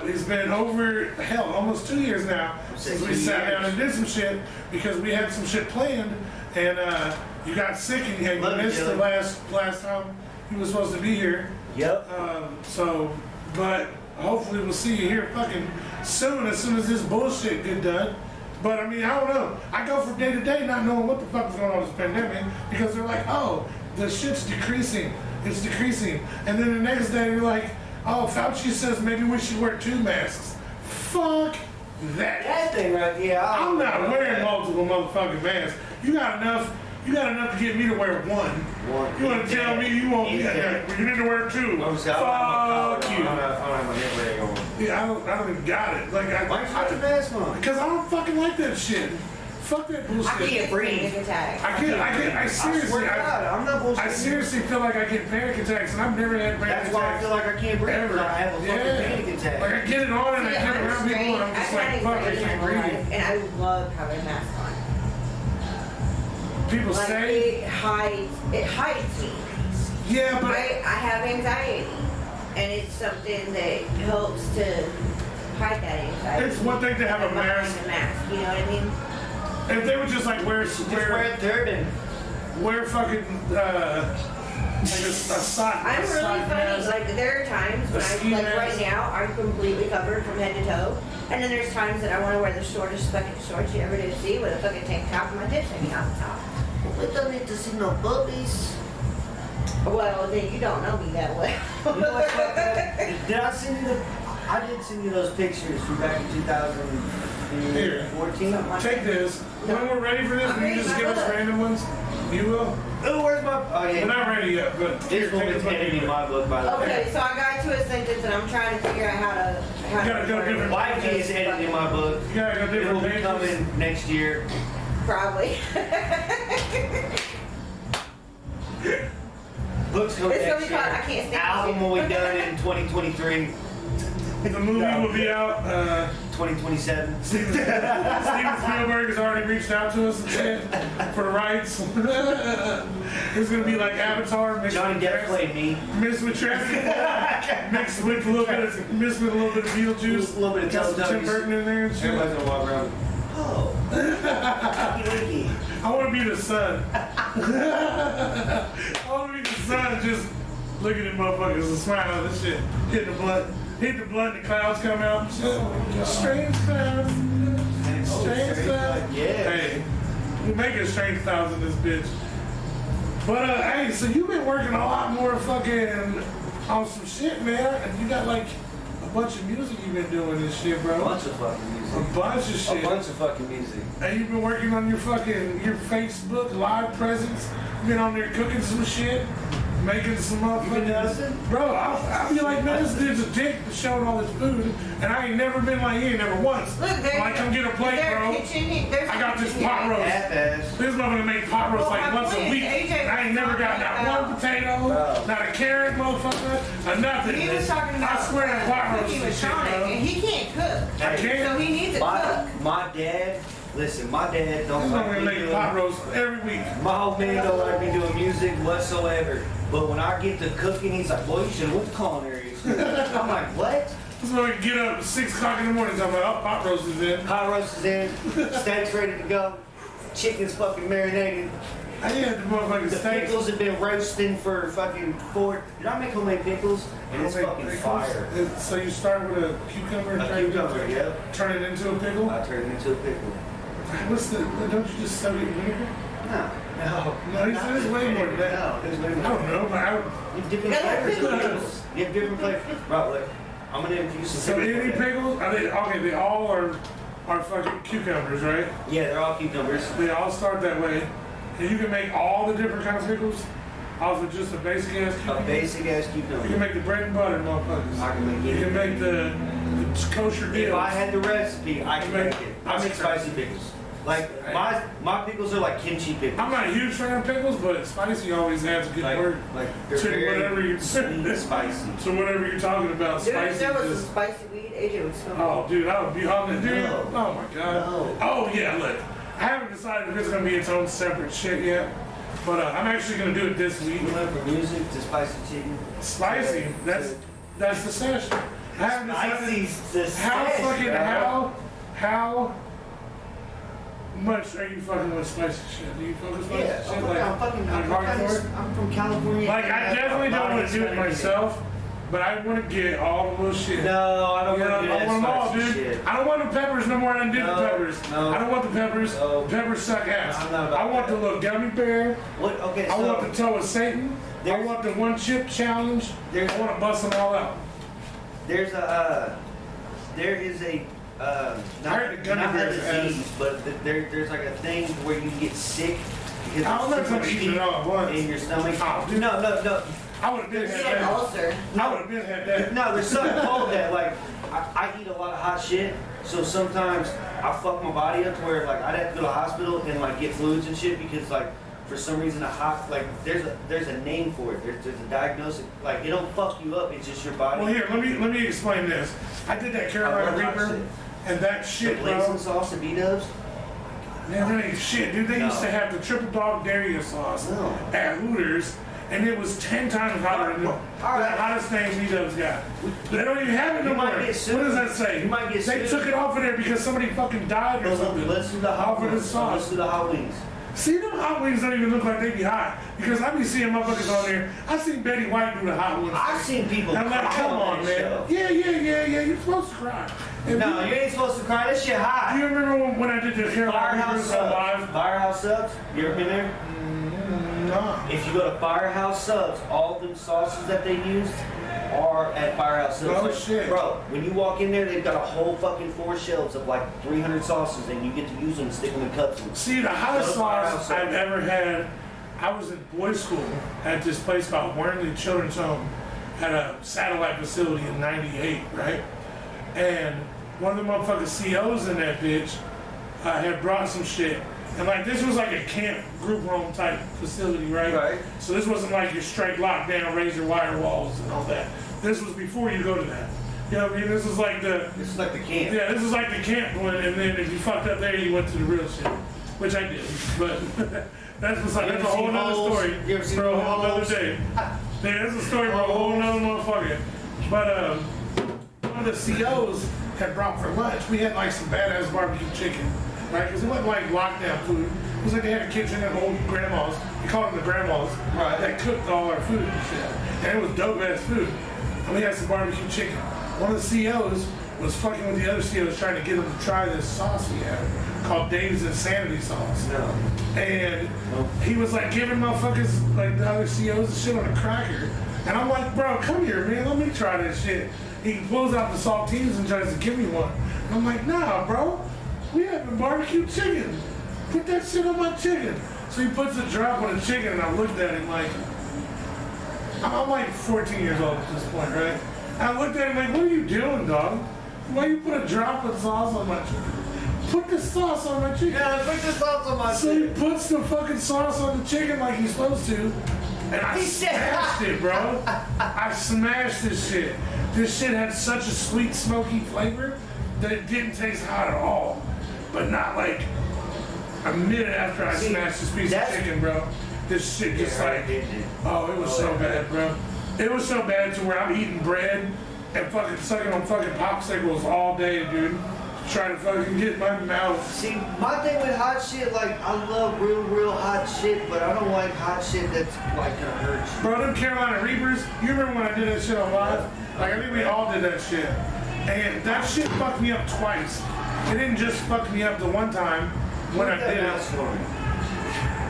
It's been over, hell, almost 2 years now since we sat down and did some shit because we had some shit planned and you got sick and you Love you, missed the Jelly. last time you were supposed to be here. Yep. But hopefully we'll see you here fucking soon as this bullshit get done. But I mean, I don't know. I go from day to day not knowing what the fuck is going on with this pandemic because they're like, oh, the shit's decreasing. It's decreasing. And then the next day you're like, oh, Fauci says maybe we should wear 2 masks. Fuck that. That thing right there. I'm not wearing multiple motherfucking masks. You got enough to get me to wear 1. You want to tell me you need to wear 2? I'm sorry. Fuck I you. don't have my neck rag on. Yeah, I don't even got it. Like, Why don't you put your mask on? because I don't fucking like that shit. Fuck that bullshit. I can't breathe. I seriously, I'm not bullshitting. I seriously feel like I get panic attacks, and I've never had panic attacks. That's why I feel like I can't breathe. Ever. I have a fucking panic attack. Like I get it on and I get around people and I'm just like, fuck, I can't breathe. And I love having a mask on. People Like say, it hides me. yeah, but I have anxiety, and it's something that helps to hide that anxiety. it's one thing to have a behind mask. the mask, you know what I mean? If they would just like wear a turban. fucking like a sock. I'm a really sock funny. mask. Like there are times when ski like mask. right now I'm completely covered from head to toe, and then there's times that I want to wear the shortest fucking shorts you ever did see with a fucking tank top and my tits hanging out the top. We don't need to see no boobies. Well, then you don't know me that well. You know what? Did I send you I did send you those pictures from back in 2014. Take this. When we're ready for this, will you just give us random ones? You will? Oh, where's my? Oh yeah. We're not ready yet, but This woman's handing me my book, by the way. Okay, so I got to a sentence and I'm trying to figure out how to. You gotta go different. Wifey is editing my book. You gotta go It different will be pages. coming next year. Probably. Books coming It's gonna next be called I year. Can't Stand Album You. will be done in 2023, The movie will be out. 2027. Steven Spielberg has already reached out to us and shit for the rights. It's gonna be like Avatar mixed Johnny with Depp played me. mixed with Jurassic Park, mixed with a little bit of Beetlejuice. A little bit of Got some Tim Teletubbies. Burton in there and shit. Everybody's gonna walk around. Oh, Winky Winky. I want to be the sun. I want to be the sun, just looking at motherfuckers and smiling and shit, hitting the blunt. Hit the blunt, the clouds come out. Strange clouds. Strange clouds. Yeah. Hey, we making strange clouds in this bitch. But hey, so you've been working a lot more fucking on some shit, man. And you got like a bunch of music you've been doing and shit, A bro. bunch of fucking music. A bunch of A shit. bunch of fucking music. And you've been working on your Facebook live presence. You've been on there cooking some shit, making some been motherfucking. noticing? Bro, I'll be like, man, this dude's a dick showing all this food, and I ain't never been like, he ain't never once. Look, there's Like, come get a plate, bro. There's I got this kitchen pot here. roast. Half-ass. This motherfucker make pot roast Well, like my once a point week. is, AJ And I ain't never got not was one potato, Bro. not a carrot, motherfucker, or nothing. He was talking about I swear that pot roast cooking is with shit, Sonic, and bro. he can't cook. I can't. So he needs to cook. My dad, listen, my dad don't I'm like gonna me make doing, pot roast every week. my old man don't like me doing music whatsoever. But when I get to cooking, he's like, boy, you should have went to culinary school. I'm like, what? This motherfucker get up at 6 o'clock in the morning talking about, oh, pot roast is in. Hot roast is in, steak's ready to go, chicken's fucking marinated, I had the motherfucking the steak. pickles have been roasting for fucking 4. Did I make homemade pickles? And it's fucking fire. So you start with a cucumber and A cucumber, yep. turn it into a pickle? I turned it into a pickle. What's the, don't you just soak it in vinegar? No. No, he said it's way more than that. No, there's way I more. don't know, but I, You have different Yeah, flavors of pickles. pickles. You have different flavors. Bro, look, I'm gonna infuse some so any pickles. pickles, are they, okay, they all are fucking cucumbers, right? Yeah, they're all cucumbers. They all start that way. And you can make all the different kinds of pickles off of just a basic ass A cucumber. basic ass You can cucumber. make the bread and butter, motherfuckers. I can make You can it. make the kosher If deals. I had the recipe, I can make it. I make spicy pickles. Like my pickles are like kimchi pickles. I'm not a huge fan of pickles, but spicy always adds a good word. Like they're To whatever very you sweet, spicy. So whatever you're talking about, Dude, spicy. if there was Just, some spicy weed, AJ would smoke. oh, dude, I would be on it, dude. No. Oh my god. No. Oh yeah, look, I haven't decided if it's gonna be its own separate shit yet, but I'm actually gonna do it this week. We went from music to spicy chicken. Spicy. That's the Sesh. I haven't decided Spicy's the how Sesh, fucking bro. how much are you fucking with spicy shit? Do you fuck with spicy Yeah, shit? I'm fucking. like hardcore? I'm from California. Like, I definitely don't want to do it myself, but I want to get all the little shit. No, I don't Yeah, want to do I that want them all, spicy dude. shit. I don't want the peppers no more than I do the No, peppers. no. I don't want the peppers. No. The peppers suck ass. I'm not about I want that. the little gummy bear. What? Okay, I so want the toe of Satan. I There's- want the one chip challenge. I There's- want to bust them all out. there is a not, heard the gummy not a bears has- disease, but there's like a thing where you get sick because I'm not it's gonna too eat much it heat all at once. in your stomach. Oh, dude. No. I would have been It's had like an that. ulcer. I would have been had that. No, there's something called that. Like, I I eat a lot of hot shit, so sometimes I fuck my body up to where like I'd have to go to the hospital and like get fluids and shit because like for some reason there's a name for it. There's a diagnosis. Like it don't fuck you up. It's just your body. Well, here, let me explain this. I did that Carolina Reaper, and that shit, bro. Blazing sauce and B-dubs. Man, that ain't shit, dude. They used to have the triple dog dairy sauce at Hooters, and it was 10 times hotter than the hottest thing B-dubs got. They don't even have it no more. What does that say? You might get sued. They took it off of there because somebody fucking died or something. Let's do the hot wings. Let's do the hot wings. See, them hot wings don't even look like they be hot because I be seeing motherfuckers on there. I seen Betty White do the hot wings. I've seen people I'm like, come on, man. Yeah. You're supposed to cry. And no, you ain't supposed to cry. That shit hot. Do you remember when I did the Carolina Reaper live? Firehouse Subs. You ever been there? No. If you go to Firehouse Subs, all them sauces that they use are at Firehouse Subs. Oh shit. Bro, when you walk in there, they've got a whole fucking 4 shelves of like 300 sauces, and you get to use them and stick them in cups. See, the hottest sauce I've ever had, I was in boys' school at this place called Warrenley Children's Home at a satellite facility in '98, right? And one of the motherfucking COs in that bitch had brought some shit. And like this was like a camp group home type facility, right? Right. So this wasn't like your straight lockdown, razor wire walls and all that. This was before you go to that. You know what I mean? This is like the camp. Yeah, this is like the camp one, and then if you fucked up there, you went to the real shit, which I did. But that's a whole nother story for a whole nother day. Yeah, that's a story for a whole nother motherfucker. But one of the COs had brought for lunch. We had like some badass barbecue chicken. Right, because it wasn't like lockdown food. It was like they had a kitchen at old grandmas. We called them the grandmas. Right. That cooked all our food and shit. And it was dope ass food. And we had some barbecue chicken. One of the COs was fucking with the other COs trying to get them to try this sauce he had called Dave's Insanity Sauce. No. And he was like giving motherfuckers, like the other COs, the shit on a cracker. And I'm like, bro, come here, man. Let me try this shit. He pulls out the saltines and tries to give me one. And I'm like, nah, bro. We having barbecue chicken. Put that shit on my chicken. So he puts a drop on the chicken, and I looked at him like, I'm like 14 years old at this point, right? And I looked at him like, what are you doing, dog? Why you put a drop of sauce on my chicken? Put the sauce on my chicken. Yeah, put the sauce on my chicken. So he puts the fucking sauce on the chicken like he's supposed to, and I smashed it, bro. I smashed this shit. This shit had such a sweet, smoky flavor that it didn't taste hot at all. But not like a minute after I smashed this piece of chicken, bro. This shit just oh, it was so bad, bro. It was so bad to where I'm eating bread and fucking sucking on fucking popsicles all day, dude. Trying to fucking get my mouth. See, my thing with hot shit, like, I love real hot shit, but I don't like hot shit that's like gonna hurt you. Bro, them Carolina Reapers, you remember when I did that shit on live? Like, I think we all did that shit. And that shit fucked me up twice. It didn't just fuck me up the one time when I did it.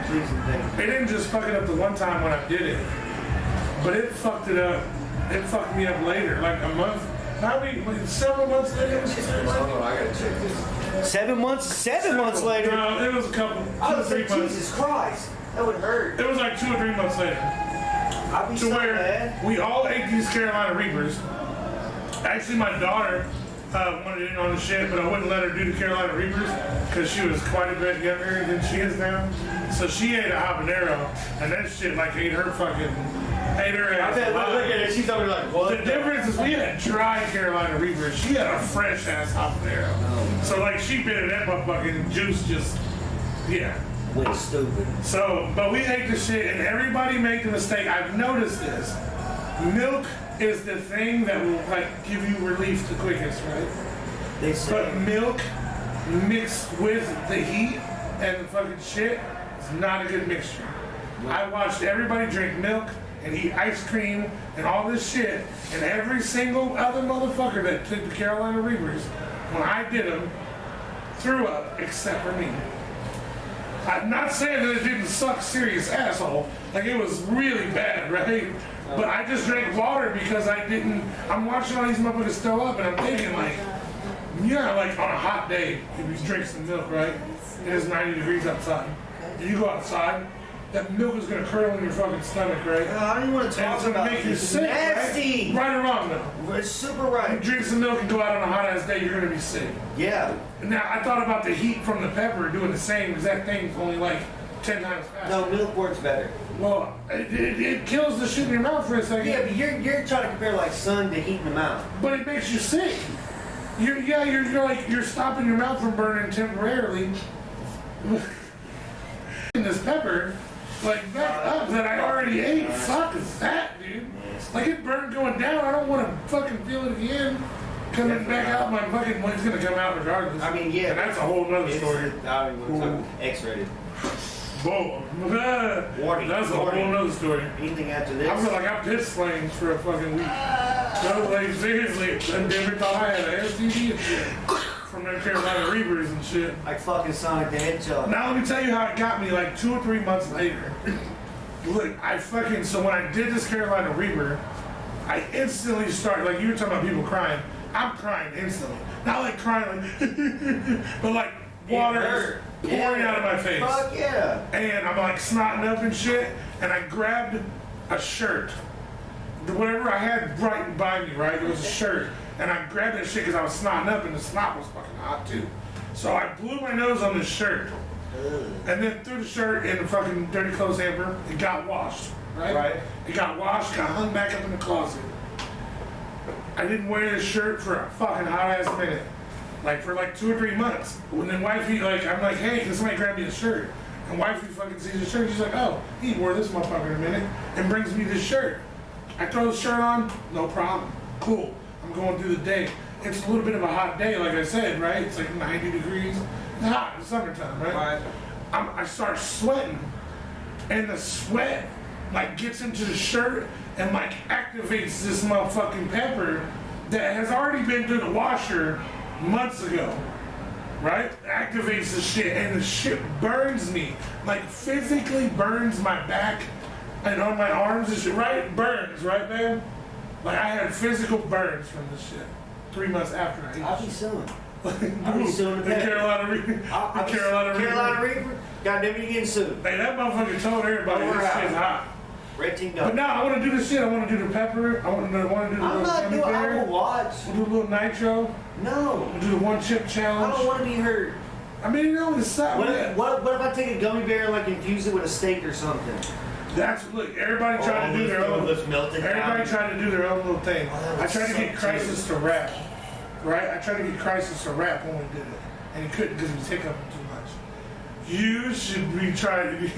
Please and thank you. It didn't just fuck it up the one time when I did it. But it fucked it up. It fucked me up later, like a month. Several months later? Hold on, I gotta check this. 7 months? 7 months later? No, it was a couple. I was 2 or 3 like, months. Jesus Christ, that would hurt. It was like 2 or 3 months later. I'd be To so where mad. we all ate these Carolina Reapers. Actually, my daughter wanted in on the shit, but I wouldn't let her do the Carolina Reapers because she was quite a bit younger than she is now. So she ate a habanero, and that shit like ate her ass. I bet, look at it, she's over like, what? The difference is we had dry Carolina Reapers. She had a fresh ass habanero. Oh. So like she bit in that motherfucking juice just, yeah. Went stupid. So, but we ate the shit, and everybody made the mistake. I've noticed this. Milk is the thing that will like give you relief the quickest, right? They say. But milk mixed with the heat and the fucking shit is not a good mixture. I watched everybody drink milk and eat ice cream and all this shit, and every single other motherfucker that took the Carolina Reapers, when I did them, threw up except for me. I'm not saying that it didn't suck serious asshole, like it was really bad, right? But I just drank water because I'm watching all these motherfuckers throw up, and I'm thinking like, yeah, like on a hot day, if you drink some milk, right? It is 90 degrees outside. And you go outside, that milk is gonna curdle in your fucking stomach, right? I don't even want to And talk it's gonna about make you this. It's sick, nasty. right or wrong though. It's super You right. drink some milk and go out on a hot ass day, you're gonna be sick. Yeah. And now I thought about the heat from the pepper doing the same exact thing, only like 10 times faster. No, milk works better. Well, it kills the shit in your mouth for a second. Yeah, but you're trying to compare like sun to heat in the mouth. But it makes you sick. You're stopping your mouth from burning temporarily. And this pepper, like back up that I already ate. Fuck is that, dude? Like it burned going down. I don't want to fucking feel it again. Coming back out, my fucking it's gonna come out regardless. I mean, yeah. And that's a whole nother story. I don't even want to talk. X-rated. Whoa. Warning. That's a whole nother story. Anything after this? I feel like I pissed flames for a fucking week. No, like seriously, I never thought I had an STD and shit from them Carolina Reapers and shit. Like fucking Sonic the Hedgehog. Now let me tell you how it got me like 2 or 3 months later. Look, so when I did this Carolina Reaper, I instantly started, like you were talking about people crying, I'm crying instantly. Not like crying like, but like water is pouring out of my face. Fuck yeah. And I'm like snotting up and shit, and I grabbed a shirt. Whatever I had right by me, right? It was a shirt. And I grabbed that shit because I was snotting up and the snot was fucking hot too. So I blew my nose on this shirt. And then threw the shirt in the fucking dirty clothes hamper. It got washed, right? Right. It got washed, got hung back up in the closet. I didn't wear this shirt for a fucking hot ass minute. Like for like 2 or 3 months. When then wifey, like, I'm like, hey, can somebody grab me a shirt? And wifey fucking sees the shirt. She's like, oh, he wore this motherfucker in a minute. And brings me this shirt. I throw the shirt on, no problem. Cool. I'm going through the day. It's a little bit of a hot day, like I said, right? It's like 90 degrees. It's hot. It's summertime, right? I start sweating. And the sweat, like, gets into the shirt and, like, activates this motherfucking pepper that has already been through the washer months ago. Right? Activates the shit. And the shit burns me. Like, physically burns my back and on my arms and shit, right? Burns, right, man? Like, I had physical burns from this shit 3 months after I ate I'll be shit. suing. Like, I'll be suing the Carolina Reaper. Carolina Reaper? Goddamn, you getting sued. Hey, that motherfucker told everybody We're this out. shit's hot. Red team But go. no, I want to do this shit. I want to do the pepper. I want to do the I'm little not gummy doing, I bear. will watch. We'll do a little nitro. No. We'll do the 1 chip I challenge. don't want to be hurt. I mean, you know, it's What something. if, what if I take a gummy bear and like infuse it with a steak or something? That's, look, everybody tried to do their own. Everybody tried to do their own little thing. Oh, that I was tried to so get Crisis to rap, right? I tried to get Crisis to rap when we did it, and he couldn't because he was hiccuping too much. You should be trying.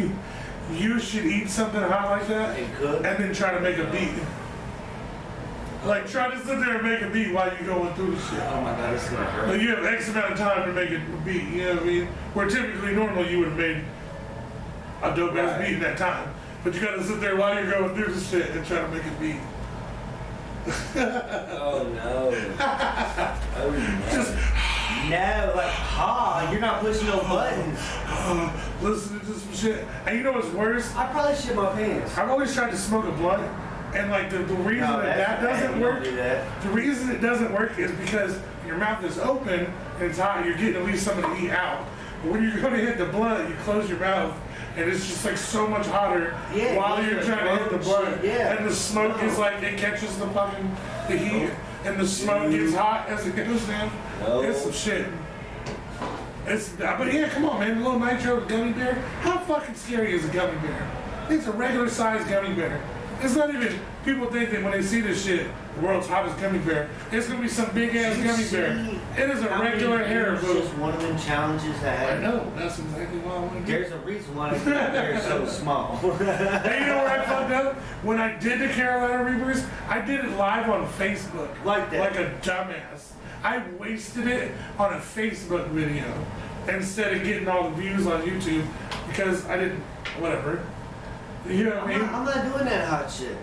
You should eat something hot like that, And cook? and then try to make a beat. Like try to sit there and make a beat while you're going through the shit. Oh my god, it's gonna hurt. Like you have X amount of time to make a beat. You know what I mean? Where typically, normally you would have made a dope ass beat in that time. But you gotta sit there while you're going through the shit and try to make a beat. Oh no. Oh no. Just No, like, you're not pushing no buttons. listen to some shit. And you know what's worse? I probably shit my pants. I've always tried to smoke a blunt, and like the reason No, that doesn't you work, don't do that. the reason it doesn't work is because your mouth is open and it's hot. You're getting at least something to eat out. But when you're going to hit the blunt, you close your mouth, and it's just like so much hotter Yeah, while you you're get trying to hit the the blunt. shit, yeah. And the smoke is like it catches the fucking the heat, and the smoke gets hot as it goes down. No. It's some shit. But yeah, come on, man. A little nitro gummy bear. How fucking scary is a gummy bear? It's a regular sized gummy bear. It's not even. People think that when they see this shit, the world's hottest gummy bear, it's gonna be some big ass gummy bear. It is a regular It's Haribo. just one of them challenges I that know. That's exactly why I want to do. there's a reason why the bear is so small. Hey, you know where I fucked up? When I did the Carolina Reapers, I did it live on Facebook. Like that. Like a dumbass. I wasted it on a Facebook video instead of getting all the views on YouTube because I didn't, whatever. You know what I mean? I'm not doing that hot shit.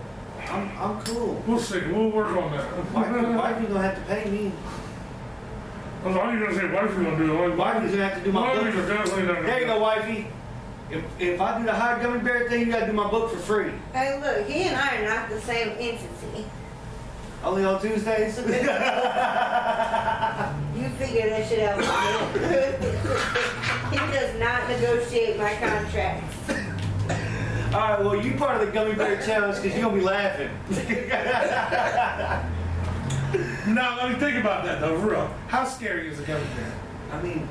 I'm cool. We'll see. We'll work on that. Wifey gonna have to pay me. I was only going to say wifey gonna do it. Wifey's gonna have to do my book. Wifey's definitely not gonna There you do go, it. wifey. If I do the hot gummy bear thing, you gotta do my book for free. Hey, look, he and I are not the same entity. Only on Tuesdays. You figure that shit out. He does not negotiate my contracts. Alright, well, you part of the gummy bear challenge because you're gonna be laughing. No, let me think about that though, for real. How scary is a gummy bear? I mean,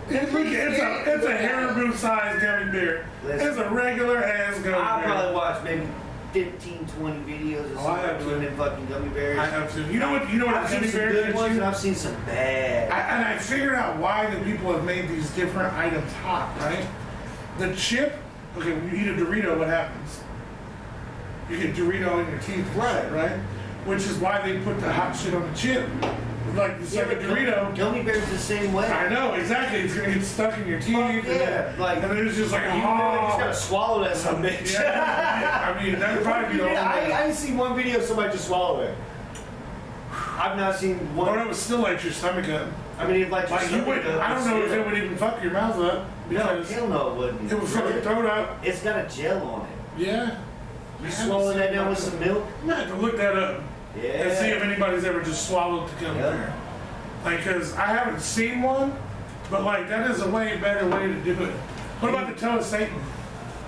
It's a Haribo-sized gummy bear. It's a regular ass gummy I'll bear. probably watch maybe 15, 20 videos or Oh, I have something to. doing them fucking gummy bears. I have to. You know what? You know what I've a seen gummy some bear good gets ones you? and I've seen some bad. And I figured out why the people have made these different items hot, right? The chip, okay, when you eat a Dorito, what happens? You get Dorito in your teeth, right? Which is why they put the hot shit on the chip. Like, it's like a but Dorito. Gummy bears the same way. I know, exactly. It's gonna get stuck in your teeth. Fuck and yeah, then, like, and then it's just like, You literally just gotta swallow that son of a bitch. Yeah, I mean, that'd probably be the only way. I didn't see one video of somebody just swallow it. I've not seen one. Or it was still like your stomach up. I mean, if like, Like you would, I don't know if it would even fuck your mouth up. No, Because hell no, it wouldn't. it would fuck your throat up. It's got a gel on it. Yeah. You swallow that down with some milk? I'm gonna have to look that up Yeah. and see if anybody's ever just swallowed the gummy Yeah. bear. Like, cause I haven't seen one, but like that is a way better way to do it. What about the toe of Satan?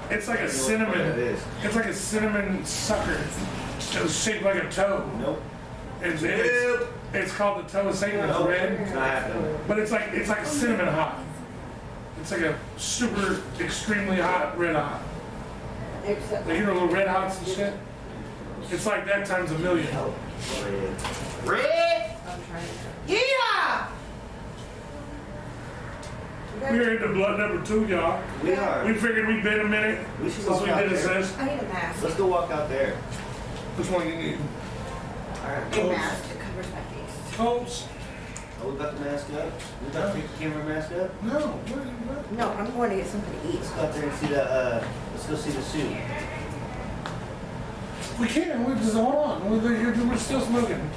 It's like a It cinnamon. is. It's like a cinnamon sucker. It's shaped like a toe. Nope. It's called the toe of Satan. It's Nope. red. It's not happening. But it's like cinnamon hot. It's like a super extremely hot red hot. There's Like, you know, little red hots and shit. It's like that times a million. Red! I'm trying to. Yeah! We're into blood number 2, y'all. We are. We figured we'd been a minute We should since walk we out did a there. sesh. I need a mask. Let's go walk out there. Which one you need? Alright. A mask that covers my face. Toes? Are we about to mask up? We about to take the camera mask up? No. What? No, I'm going to get something to eat. Let's go out there and see the, let's go see the suit. We can't. We just hold on. We're still smoking.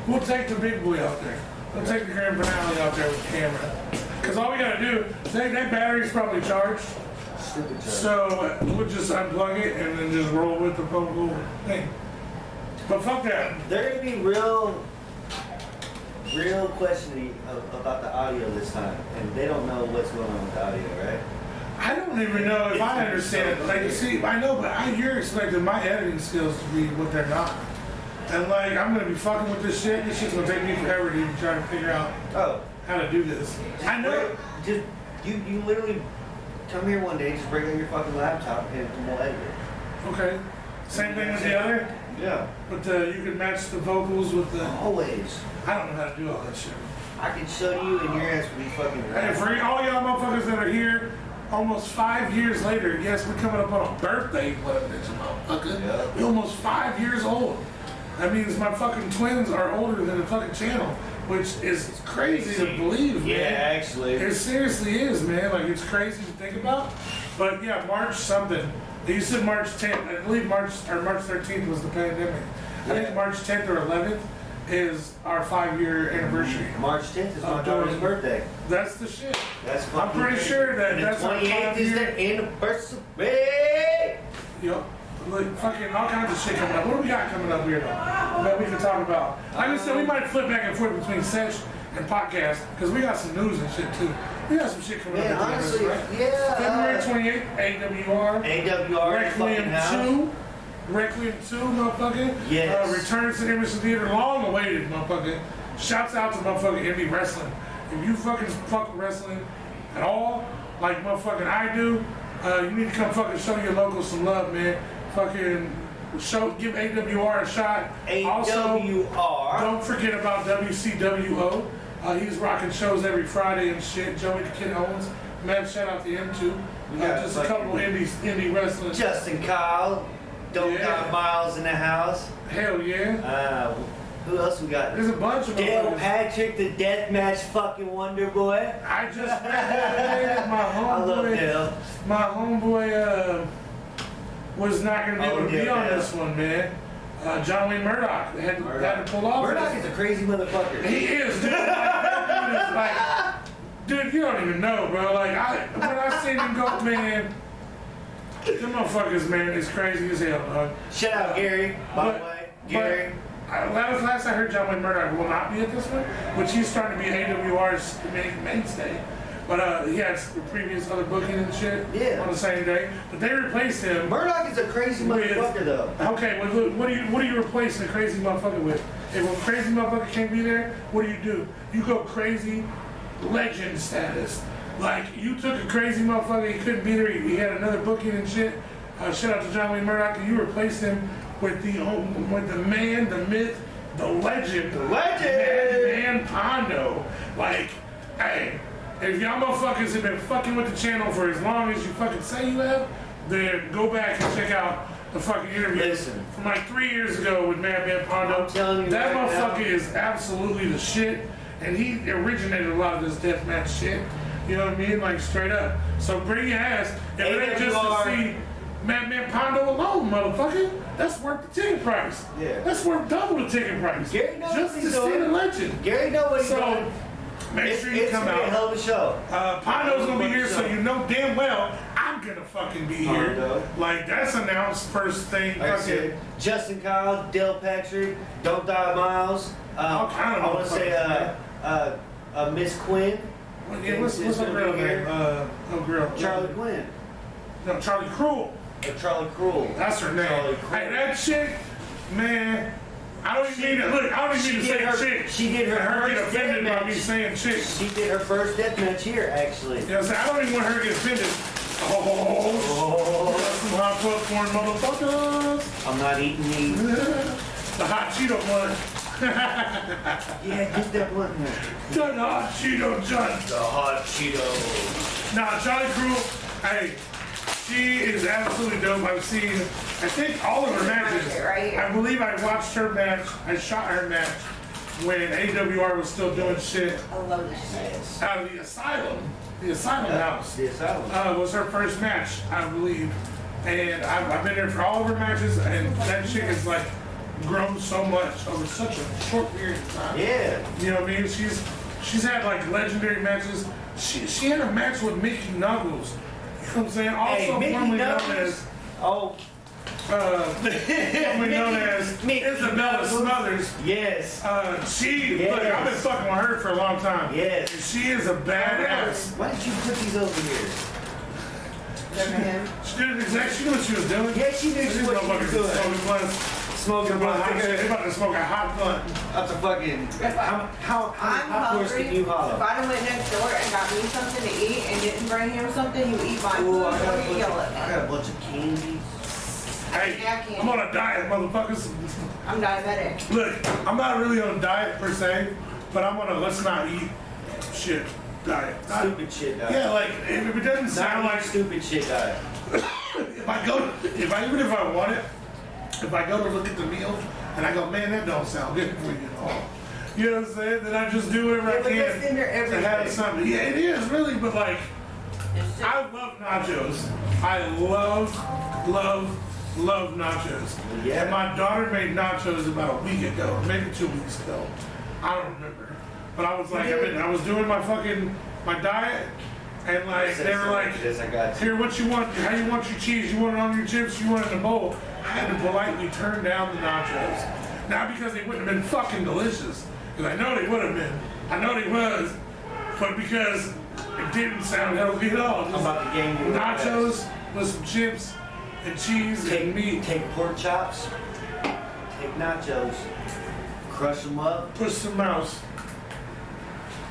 We'll take the big boy out there. We'll take the grand finale out there with the camera. Because all we gotta do, that battery's probably charged. Stupid charge. So we'll just unplug it and then just roll with the whole thing. But fuck that. They're gonna be real questioning about the audio this time, and they don't know what's going on with the audio, right? I don't even know if I understand it. Like, see, I know, but you're expecting my editing skills to be what they're not. And like, I'm gonna be fucking with this shit. This shit's gonna take me forever to even try to figure out Oh, how to do this. I know. Just you literally come here one day, just bring out your fucking laptop and we'll edit it. Okay. Same thing with the other, Yeah. but you can match the vocals with the. Always. I don't know how to do all that shit. I can show you, and your ass will be fucking. Hey, for all y'all motherfuckers that are here, almost 5 years later, yes, we're coming up on a birthday, but bitch, motherfucker. Yeah. We're almost 5 years old. That means my fucking twins are older than the fucking channel, which is crazy to believe, Yeah, man. actually. It seriously is, man. Like, it's crazy to think about. But yeah, March something. You said March 10th. I believe March 13th was the pandemic. I think March 10th or 11th is our 5-year anniversary. March 10th is my Oh, daughter's doing- birthday. That's the shit. That's I'm fucking pretty sure that and that's the our 28th is 5-year. the anniversary. Yep. Like fucking all kinds of shit coming up. What do we got coming up here though that we can talk about? Like I said, we might flip back and forth between Sesh and podcast because we got some news and shit too. We got some shit coming Man, up. at the end of this, honestly, right? yeah. February 28th, AWR. AWR fucking Requiem house. 2. Requiem 2, motherfucker. Yes. Returns to Emerson Theater, long awaited, motherfucker. Shouts out to motherfucking indie wrestling. If you fucking fuck with wrestling at all, like motherfucking I do, you need to come fucking show your locals some love, man. Fucking give AWR a shot. Also, AWR. don't forget about WCWO. He's rocking shows every Friday and shit. Joey the Kid Owens. Man, shout out to him too. Yeah, Just a couple indie wrestlers. Justin Kyle. Don't got Miles in the house. Hell yeah. Who else we got? There's a bunch of Dale motherfuckers. Patrick, the Deathmatch fucking Wonder Boy. I just read that my I love homeboy. Dale. My homeboy was not going to be able to be yeah, on yeah. this one, man. John Wayne Murdoch had to pull off. Murdoch is a crazy motherfucker. He is, dude. Like, dude, you don't even know, bro. Like, when I seen him go, man, them motherfuckers, man, is crazy as hell, dog. Shout out Gary, by the way. Gary. Last I heard, John Wayne Murdoch will not be at this one, which he's starting to be AWR's mainstay. But he had previous other booking and shit Yeah. on the same day. But they replaced him. Murdoch is a crazy motherfucker, though. Okay, well, look, what do you replace a crazy motherfucker with? If a crazy motherfucker can't be there, what do? You go crazy legend status. Like, you took a crazy motherfucker, he couldn't be there, he had another booking and shit. Shout out to John Wayne Murdoch, and you replaced him with the man, the myth, the legend. The legend! Man Pondo. Like, hey, if y'all motherfuckers have been fucking with the channel for as long as you fucking say you have, then go back and check out the fucking interview Listen. from like 3 years ago with Man Pondo. I'm telling you that right motherfucker now. is absolutely the shit, and he originated a lot of this deathmatch shit. You know what I mean? Like, straight up. So bring your ass. If it ain't just to see Man Pondo alone, motherfucker, that's worth the ticket price. Yeah. That's worth double the ticket price. Gary knows just what to he's see doing. the legend. Gary know what he's So, doing. make sure you It's come gonna be a out. hell of a show. Pondo's gonna be here, so you know damn well I'm gonna fucking be here. Pondo. Like, that's announced first thing. Like I fucking, said, Justin Kyle, Dale Patrick, Don't Die Miles. All kind of I want to say Miss Quinn. yeah, what's her gonna girl be name? here. Girl. Charlie Quinn. No, Charlie Cruel. Charlie Cruel. That's her name. Charlie Cruel. Hey, that chick, man. I don't even mean to look. I don't even mean to say chick. She did her Her get first offended by me deathmatch. saying chick. She did her first deathmatch here, actually. You know what I'm saying? I don't even want her to get offended. Oh, some hot popcorn motherfuckers. I'm not eating meat. The hot Cheeto one. Yeah, get that one there. The hot Cheeto Judge. The hot Cheeto. Nah, Charlie Cruel, hey, she is absolutely dope. I've seen, I think, all of her matches. Right here. I believe I watched her match, I shot her match when AWR was still doing shit I love this shit. Yes. out of the Asylum house. The asylum. Was her first match, I believe. And I've been there for all of her matches, and that chick has like grown so much over such a short period of time. Yeah. You know what I mean? She's had like legendary matches. She had a match with Mickey Knuckles. You know what I'm saying? Also Hey, Mickey formerly known Knuckles. as Oh. formerly known as Mickey Isabella Knuckles. Smothers. Yes. Look, Yes. I've been fucking with her for a long time. Yes. And she is a badass. Why did you put these over here? She did exactly. She knew what she was doing. Yeah, she knew These what she was motherfuckers doing. smoking blunts. Smoking They about to smoke a hot blunt. That's a fucking. How I'm horse hungry. did you If holler? I done went next door and got me something to eat and didn't bring him something, you eat my Ooh, food I got or a you bunch yell of, I at got me. a bunch of candy. Hey, I'm on a diet, motherfuckers. I'm diabetic. Look, I'm not really on a diet per se, but I'm on a let's not eat shit diet. Stupid shit diet. Yeah, like if it doesn't sound Not like stupid shit diet. if I want it, if I go to look at the meal and I go, man, that don't sound good for you at all. You know what I'm saying? Then I just do whatever Yeah, I but that's can in there every to have day. something. Yeah, it is really, but like It's just, I love nachos. I love nachos. Yeah. And my daughter made nachos about a week ago, or maybe 2 weeks ago. I don't remember. But I was like, I was doing my diet, and like they were like, Yes, I got you. here, what you want? How you want your cheese? You want it on your chips? You want it in a bowl? I had to politely turn down the nachos. Not because they wouldn't have been fucking delicious, because I know they would have been. I know they was, but because it didn't sound healthy at all. I'm about to game you. Nachos with some chips and cheese and meat. Take pork chops. Take nachos. Crush them up. Push some mouse.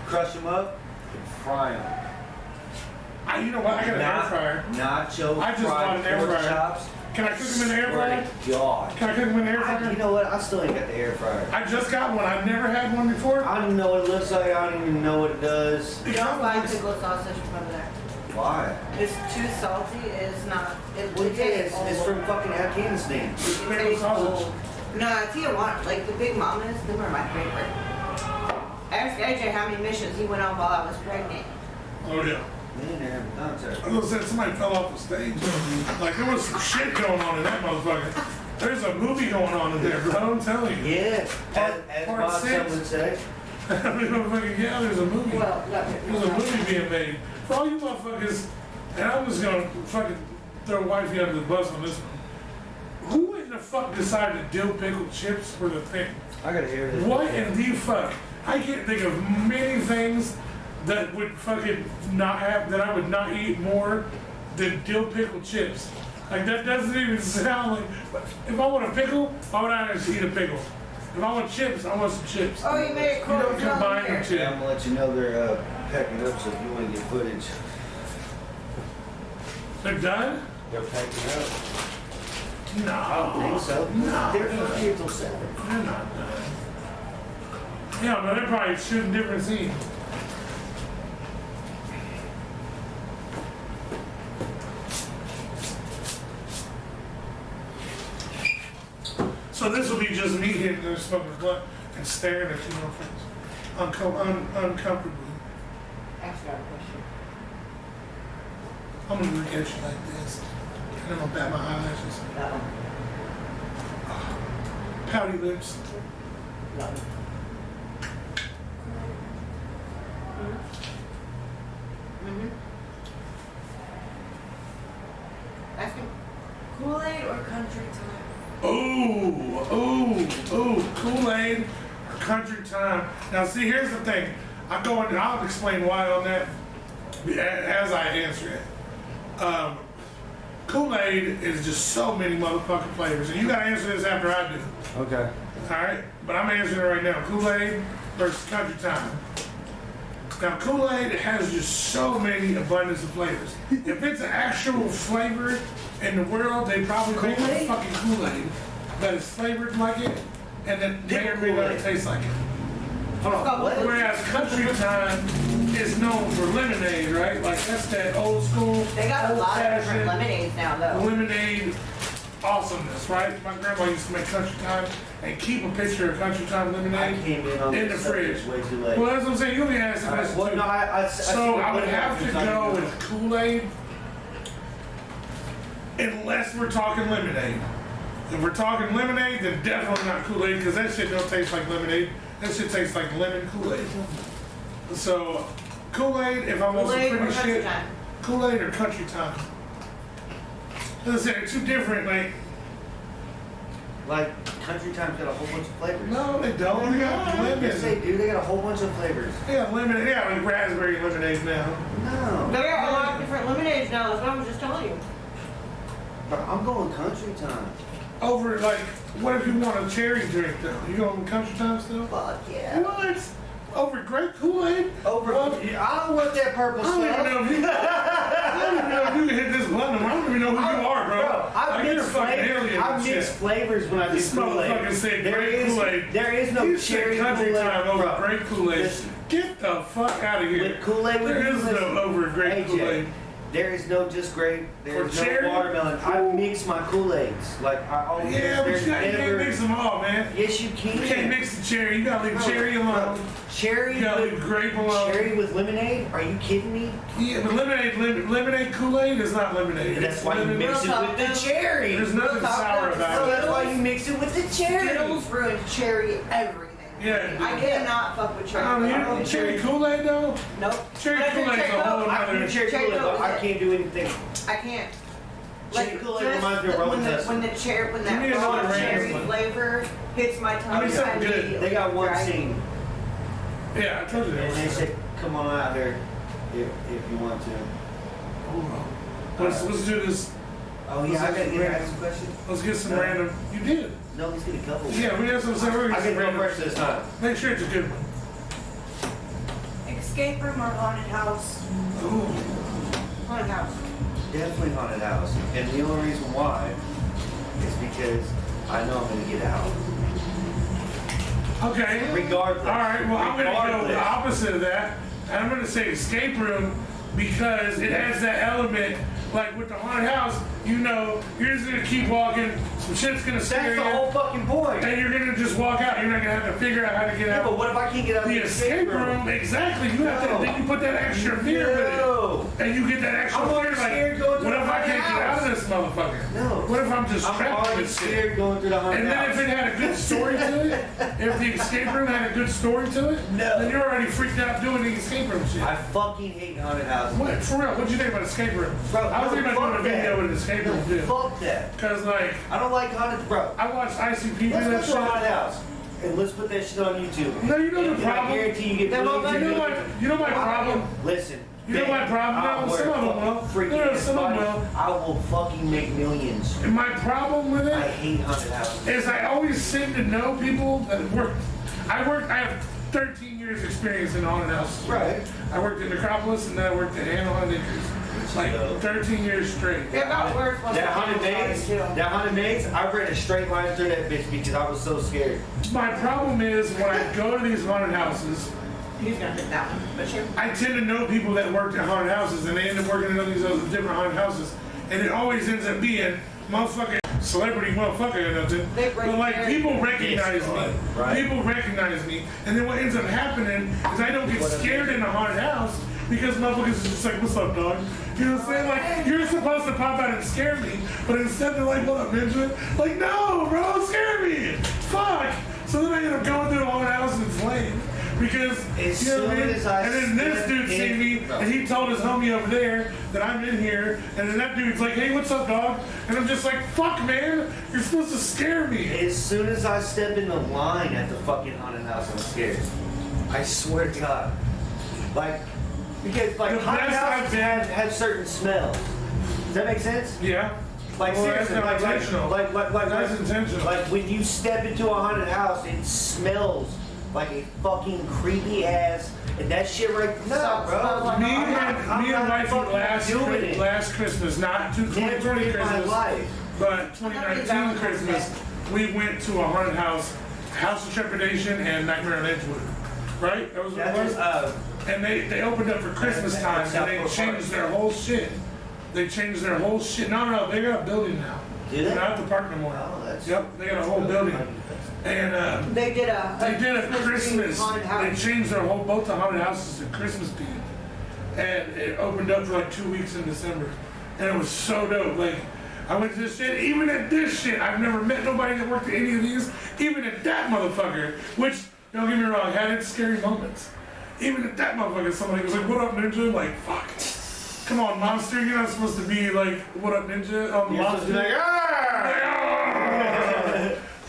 Crush them up. And fry them. You know what? I got an air fryer. Nacho I just bought an fried air pork fryer. chops. Can I cook them in the air fryer? Swear to God. Can I cook them in the air You fryer? know what? I still ain't got the air fryer. I just got one. I've never had one before. I don't even know what it looks like. I don't even know what it does. don't buy pickle sausage from there. Why? It's too salty. It's not. Well, It yeah, tastes it's old. from fucking Afghanistan. It's It pickle tastes sausage. old. No, Tijuana, like the Big Mamas, them are my favorite. Ask AJ how many missions he went on while I was pregnant. Oh yeah. Me and there, I was gonna say somebody fell off the stage. Like there was some shit going on in that motherfucker. There's a movie going on in there, bro. I'm telling you. Yeah, as Part Bob six. would say. I mean, motherfucker, yeah, there's a movie. Well, There's a movie being made. For all you motherfuckers, and I'm just gonna fucking throw wifey under the bus on this one. Who in the fuck decided dill pickled chips were the thing? I gotta hear this. What in the fuck? I can't think of many things that would fucking not have, that I would not eat more than dill pickle chips. Like that doesn't even sound like, if I want a pickle, why would I just eat a pickle? If I want chips, I want some chips. Oh, you made it cool. You don't combine them Yeah, chips. I'm gonna let you know they're packing up, so if you wanna get footage. They're done? They're packing up. No. I don't think so. No. They're not here till 7. They're not done. Yeah, but they're probably shooting different scenes. So this will be just me hitting the smoking blunt and staring at you, no friends. Uncomfortably. Ask God a question. I'm gonna look at you like this. And I'm gonna bat my eyelashes. That one. Pouty lips. That one. Mm-hmm. Ask him. Kool-Aid or country time? Ooh, Kool-Aid or country time. Now see, here's the thing. I'll explain why on that as I answer it. Kool-Aid is just so many motherfucking flavors, and you gotta answer this after I do. Okay. Alright? But I'm answering it right now. Kool-Aid versus country time. Now Kool-Aid has just so many abundance of flavors. If it's an actual flavor in the world, they probably make a Kool-Aid? fucking Kool-Aid that is flavored like it, and that may or may not Kool-Aid. taste like it. Hold on, what? Whereas country time is known for lemonade, right? Like that's that old school, They got a lot of different old-fashioned lemonades now, though. lemonade awesomeness, right? My grandma used to make country time and keep a picture of country time I lemonade came in on in the this subject fridge. way too late. Well, that's what I'm saying. You'll be asking All right, questions well, too. no, I So I would what have to happens, go I with Kool-Aid unless we're talking lemonade. If we're talking lemonade, then definitely not Kool-Aid because that shit don't taste like lemonade. That shit tastes like lemon Kool-Aid. So Kool-Aid, if I want some Kool-Aid or pretty country shit, time? Kool-Aid or country time. Listen, they're two different, Like, country time's got a whole bunch of flavors. no, they don't. They got Yes, they lemon. do. They got a whole bunch of flavors. They got lemon. They got like raspberry lemonade now. No. They got a lot of different lemonades now, that's what I was just telling you. But I'm going country time. Over like, what if you want a cherry drink though? You going country time still? Fuck yeah. What? Over grape Kool-Aid? Over. Well, I don't want that purple I don't even stuff. know if you. I don't even know if you can hit this button. I don't even know who you are, bro. I've Like, you're a mixed fucking flavors. alien I've and shit. mixed flavors when I do This Kool-Aid. motherfucker said grape Kool-Aid. There is no You said cherry country Kool-Aid. time over Bro, grape Kool-Aid. listen. Get the fuck out of here. With Kool-Aid, There is no listen. over grape AJ, Kool-Aid. there is no just grape. There is For no cherry? watermelon. I mix my Kool-Aids. Like I always. Yeah, but there's you can't mix them all, man. Yes, you can. You can't mix the cherry. You gotta leave Bro, cherry bro, alone. Cherry You gotta with leave grape alone. cherry with lemonade? Are you kidding me? Yeah, but lemonade Kool-Aid is not lemonade. And that's It's why you lemon- mix it with the cherry. There's nothing Real talk, sour though. about So it. that's why you mix it with the cherry. Skittles ruined cherry everything. Yeah. I cannot fuck with cherry. You flavor. know, cherry Kool-Aid though? Nope. Cherry But I drink Kool-Aid's a cherry whole Coke. I can do nother. cherry Cherry Kool-Aid, but Coke I is can't do anything. I can't. Cherry Kool-Aid just reminds me of Rolling when Testament. when Give me that another raw cherry random one. flavor hits my tongue, Give me something good. immediately They got one cry. scene, Yeah, I told you and they that. said, "Come on out here, if you want to." Hold on. Let's do this. Oh yeah, I gotta get some questions. Let's get some No. random. You did. No, let's get a couple. Yeah, we have some. We're gonna I get get some to go random. first this time. Make sure it's a good one. Escape room or haunted house? Ooh. Haunted house. Definitely haunted house, and the only reason why is because I know I'm gonna get out. Okay. Regardless. All right. Well, I'm gonna go Regardless. the opposite of that, and I'm gonna say escape room because it has that element. Like with the haunted house, you know, you're just gonna keep walking. Some shit's gonna scare That's the you, whole fucking point. and you're gonna just walk out. You're not gonna have to figure out how to get Yeah, out. but what if I can't get out of The escape room, exactly. You have No. to. Then you put that extra fear No. with it, and you get that extra I'm fear. already scared Like, going through what the if I haunted can't get out house? of this motherfucker? No. What if I'm just I'm trapped already with shit? scared going through the haunted And then house. if it had a good story to it, if the escape room had a good story to it, No. then you're already freaked out doing the escape room shit. I fucking hate haunted houses. What, for real, what'd you think about escape room? Bro, I was no, thinking about doing a fuck video that. with an escape room too. Fuck that. Cause like, I don't like haunted, bro. I watched ICP do Let's that go to a haunted shit. house. And let's put that shit on YouTube. No, you know the And problem. I guarantee you get They're millions all and You know millions. what? You know my problem. Listen. You know my problem? I'll No, wear some of them will. fucking freaking No, some of them body. will. I will fucking make millions. And my problem with I it hate haunted houses. is I always seem to know people that work. I have 13 years experience in haunted houses. Right. I worked in Necropolis and then I worked at Anaheim Acres. Like 13 years straight. It got worse once That the haunted cameras maze, started, too. that haunted maze, I ran a straight line through that bitch because I was so scared. My problem is when I go to these haunted houses, He's gonna pick that one, but sure. I tend to know people that worked at haunted houses and they end up working in all these other different haunted houses. And it always ends up being motherfucking celebrity motherfucker or nothing. They break But like their- people recognize me. Right. People recognize me. And then what ends up happening is I don't get scared in a haunted house because motherfuckers is just like, what's up, dog? You know what I'm saying? Like, you're supposed to pop out and scare me, but instead they're like, what up, ninja? Like, no, bro, scare me. Fuck. So then I end up going through the haunted house and it's lame. Because, As you know what I soon mean? as I And then this step dude seen in- me, and he told his homie over there that I'm in here, and then that dude's like, hey, what's up, dog? And I'm just like, fuck, man, you're supposed to scare me. As soon as I step in the line at the fucking haunted house, I'm scared. I swear to God. Like, because like The haunted best houses I've have certain smells. Does that make sense? Yeah. Like Well, seriously, that's not intentional. That's intentional. Like when you step into a haunted house, it smells like a fucking creepy ass, and that shit right now, bro. Me I'm and not wifey fucking doing it. last Christmas, not Never 2020 in my Christmas, life. but 2019 Christmas, we went to a haunted house, House of Trepidation and Nightmare on Edgewood. Right? That was what it That was? is, And they opened up for Christmas time and they changed their whole shit. They changed their whole shit. No, they got a building now. Did they? They're not at the park no more. Oh, that's- Yep, they got a whole building. And They did a Christmas. haunted They house. changed their whole both the haunted houses to Christmas themed, and it opened up for like 2 weeks in December, and it was so dope. Like I went to this shit. Even at this shit, I've never met nobody that worked at any of these. Even at that motherfucker, which don't get me wrong, had its scary moments. Even at that motherfucker, somebody was like, "What up, ninja?" Like, fuck. Come on, monster. You're not supposed to be like, "What up, ninja?" You're supposed Monster. to be like, "Ah!"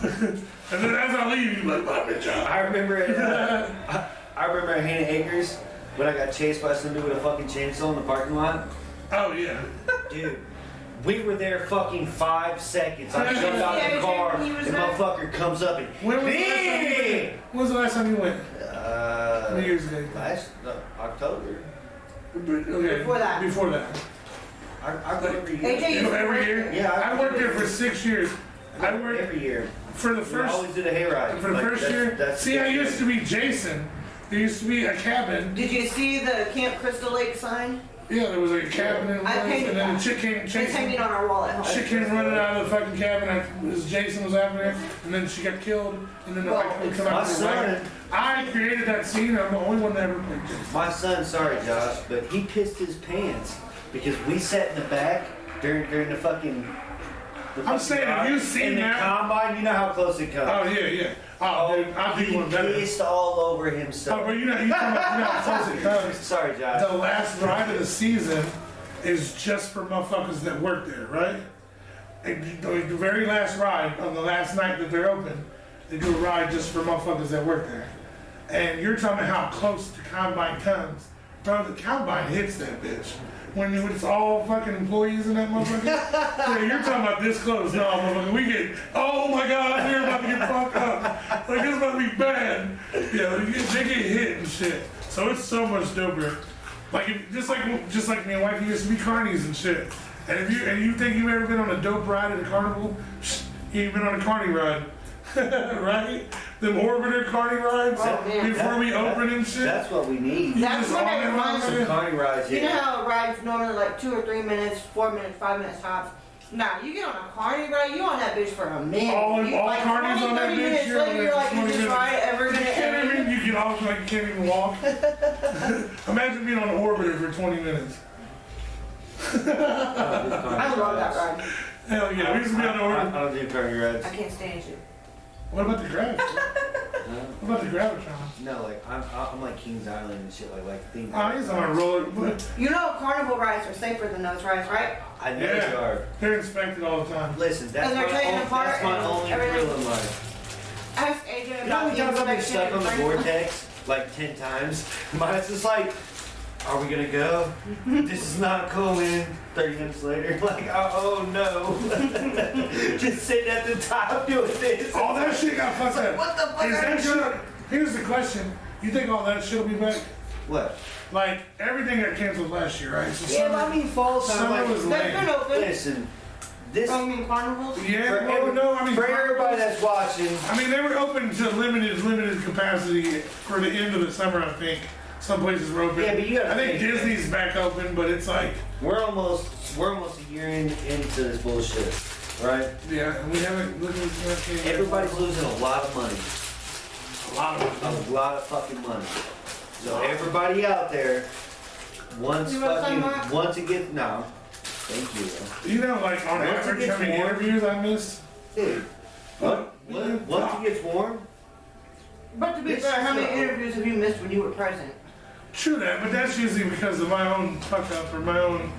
And then as I leave, you're like, "What up, ninja?" I remember I remember at Hannah Acres when I got chased by some dude with a fucking chainsaw in the parking lot. Oh yeah. Dude, we were there fucking 5 seconds. I jumped out Yeah, the car, he was and there. motherfucker comes up and When was the last time you went? When was the last time you went? New Year's Day. last October. Okay. Before that. Before that. I go every year. AJ, You know, every year? Yeah, I worked there for 6 years. I worked every year. for the We first always do the hayride. for the Like, first that's- year. that's- See, I used to be Jason. There used to be a cabin. Did you see the Camp Crystal Lake sign? Yeah, there was like a cabin in I place, painted and then the that. chick came It's hanging chasing. on our wall at home. She came running out of the fucking cabin. Jason was after her, and then she got killed. And then Well, I come my out with the wagon. son- I created that scene. I'm the only one that ever played Jason. My son, sorry Josh, but he pissed his pants because we sat in the back during the fucking. I'm saying, have you seen in the that? combine? You know how close it comes. Oh yeah. Oh, dude, I'll be he one better. pissed all over Oh, himself. but you know how close it comes. Sorry, Josh. The last ride of the season is just for motherfuckers that work there, right? And the very last ride on the last night that they're open, they do a ride just for motherfuckers that work there. And you're talking about how close the combine comes. Bro, the combine hits that bitch. When it's all fucking employees in that motherfucker. Yeah, you're talking about this close. No, motherfucker, we get, oh my God, we're about to get fucked up. Like, it's about to be bad. Yeah, they get hit and shit. So it's so much doper. Like, just like me and wife used to be carnies and shit. And you think you've ever been on a dope ride at a carnival? You ain't been on a carny ride. Right? Them orbiter carny rides Oh, man. before we open and shit. That's what we need. That's just what on it them reminds motherfuckers. me. Carney rides, You know yeah. how a ride's normally like 2 or 3 minutes, 4 minutes, 5 minutes tops? Nah, you get on a carny ride, you on that bitch for a minute. All You, carnies 20, on that 30 bitch, minutes you're on later, there you're like, for is 20 this minutes. ride ever gonna You can't end? even, you get off like you can't even walk. Imagine being on an orbiter for 20 minutes. I love that ride. Hell yeah, we used to be on the I orbiter. don't do carny rides. I can't stand you. What about the Gravitron? No. What about the Gravitron? No, like I'm like Kings Island and shit, like theme. Oh, he's on a roller. But You know carnival rides are safer than those rides, right? I know Yeah. they are. They're inspected all the time. Listen, that's And they're my, taken only, apart that's my and only everything. thrill in life. Ask AJ doing You know how about many the times I've been inspection stuck on and the Frankfurt? vortex? Like 10 times. Mine's just like, are we gonna go? This is not cool, man. 30 minutes later, like, oh no. Just sitting at the top doing this. All that shit got fucked up. What the fuck Is are that you shit? doing? Here's the question. You think all that shit will be back? What? Like, everything got canceled last year, right? So Yeah, but I mean, fall time. summer Like, was They've lame. been open. listen, this. I mean, carnivals? Yeah, For well, every- no, I mean, For everybody that's watching, I mean, they were open to limited capacity for the end of the summer, I think. Some places were open. Yeah, but you gotta I think think- Disney's back open, but it's like, we're almost a year into this bullshit, right? yeah, and we haven't looked at this. Everybody's losing a lot of money. a lot of A lot of fucking money. So everybody out there wants You want some, Mark? to get no. Thank you. You know, like on Once it average, how gets many warm- interviews I missed? Dude, once it gets warm, But to be This fair, how is many a- interviews have you missed when you were present? True that, but that's usually because of my own fuck up or my own.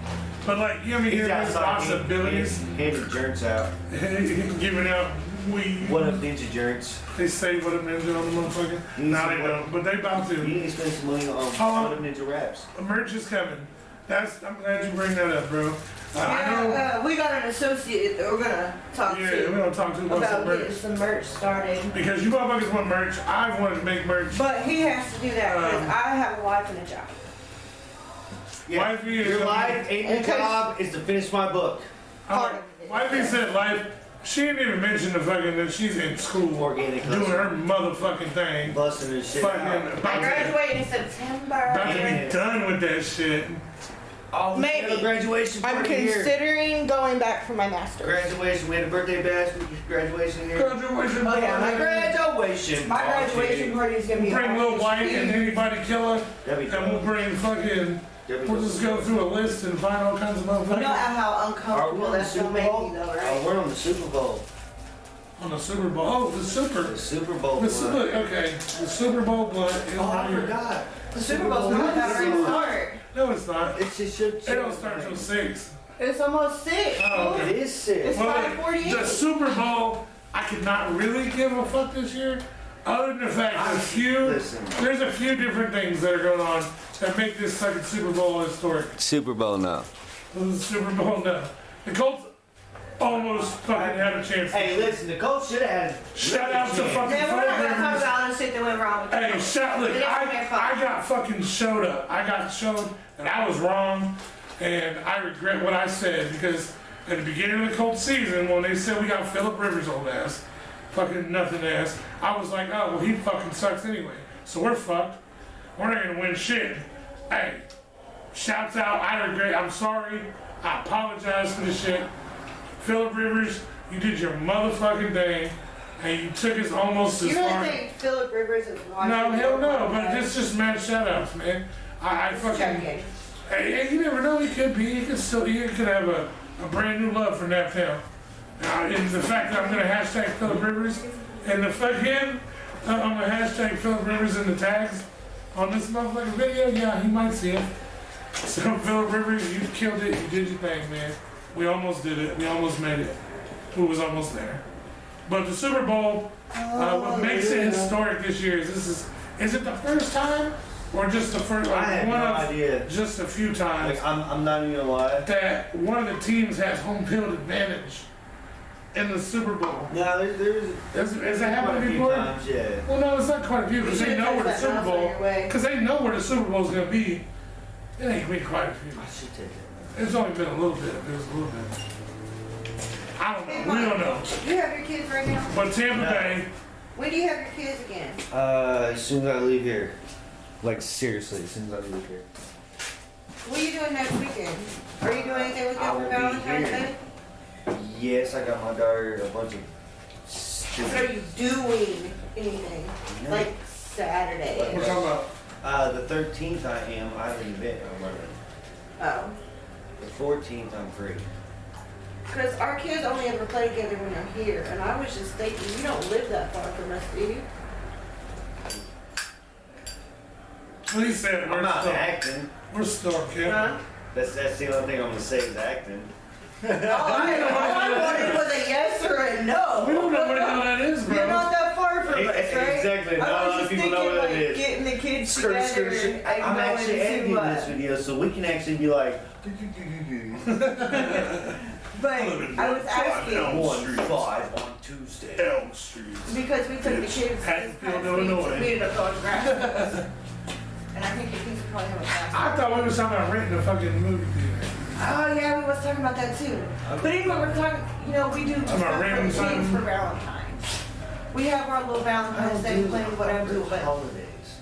But like, you know, he's here's outside possibilities. handing jerks out. Giving out weed. What up, ninja jerks? They say what up ninja on the motherfucker. You No, need they some don't, but they about You to. need to spend some money on How what up ninja raps. Merch is coming. I'm glad you bring that up, bro. I know. Yeah, we got an associate that we're gonna talk Yeah, we're to gonna talk to you about some about getting merch. some merch started. Because you motherfuckers want merch. I've wanted to make merch. But he has to do that because Um, I have a wife and a job. Wifey is Your gonna- life and your Okay. job is to finish my book. Part of it. Wifey said life. She didn't even mention the fucking that she's in school Organic doing hustle. her motherfucking thing. Busting this shit Fucking out. I about to, graduate in September. about to be done with that shit. Oh, we had Maybe. a graduation I'm party here. considering going back for my master's. Graduation. We had a birthday bash. Graduation here. Graduation. Oh, yeah, my Graduation. My graduation party is gonna be Bring Lil White and anybody killer, That'd be and we'll dope. bring fucking. That'd be We'll dope. just go through a list and find all kinds of You know motherfuckers how Are we uncomfortable on the that's Super gonna make Bowl? me though, Oh, right? we're on the Super Bowl. on the Super Bowl. Oh, the Super. The Super Bowl. The blunt. Super. Okay, the Super Bowl blunt is Oh, I right here. forgot. The Super Bowl's not about to start. No, it's not. It just should. It don't start till 6. It's almost 6. Oh, It is sick. It's Well, 5:48. the Super Bowl, I could not really give a fuck this year, other than the fact Listen. there's a few different things that are going on that make this fucking Super Bowl historic. Super Bowl now. The Super Bowl, no. The Colts almost fucking had a chance. Hey, listen, the coach should have had. Shout out to fucking Man, we're not gonna talk Phil about all the shit that went wrong with the Hey, Colts. shout, look, It is their fault. I got fucking showed up. I got showed that I was wrong, and I regret what I said because at the beginning of the Colts season, when they said we got Phillip Rivers' old ass, fucking nothing ass, I was like, oh, well, he fucking sucks anyway. So we're fucked. We're not gonna win shit. Hey, shouts out, I regret, I'm sorry. I apologize for the shit. Phillip Rivers, you did your motherfucking thing, and you took us almost as You really far. think Phillip Rivers is watching? No, hell no, your but podcast? this just mad shout-outs, man. I fucking, Checking. hey, you never know, he could be, he could have a brand new love for Naptown. And the fact that I'm gonna hashtag Phillip Rivers, and the fucking, I'm gonna hashtag Phillip Rivers in the tags on this motherfucking video, yeah, he might see it. So Phillip Rivers, you killed it, you did your thing, man. We almost did it, we almost made it. We was almost there. But the Super Bowl, what makes it historic this year is it the first time? Or just the first, I like have one no of, idea. just a few times, Like, I'm not even gonna lie. that one of the teams has home field advantage in the Super Bowl. No, there's Has that quite a happened few before? times, yeah. Well, no, it's not quite a few, because You they should've know where the touched that Super mouse on Bowl, your way. because they know where the Super Bowl's gonna be. It ain't been quite a few. I should take that. It's only been a little bit, there's a little bit. I don't know, we don't know. You have your kids right now? But Tampa No. Bay, When do you have your kids again? As soon as I leave here. Like, seriously, as soon as I leave here. What are you doing next weekend? Are you doing anything with I them will for be Valentine's here. Day? Yes, I got my daughter a bunch of But are stupid. you doing anything? No. Like Saturday? we're talking about, The 13th I am. I have an event on Monday. Oh. The 14th I'm free. Because our kids only ever play together when they're here. And I was just thinking, you don't live that far from us, do you? he said, I'm not acting. we're still kidding. Huh? That's the only thing I'm gonna say is acting. All I wanted was a yes or a no. We don't know where the hell that is, You're bro. not that far from right? Exactly. I Not a lot was of just people know thinking, what like, it is. getting the kids Skirt, together skirt. and I'm going actually to, editing this video, so we can actually be like. But I was asking, 1-5 on Tuesday. Elm Street. because we took the kids this Hatfield, past Illinois. week, we ended up going to grass. And I think the kids would probably have a grass. I thought we were talking about renting a fucking movie theater. Oh yeah, we was talking about that too. But anyway, we're talking, we do stuff for the renting kids something? for Valentine's. We have our little Valentine's Day plan, whatever, but, Holidays.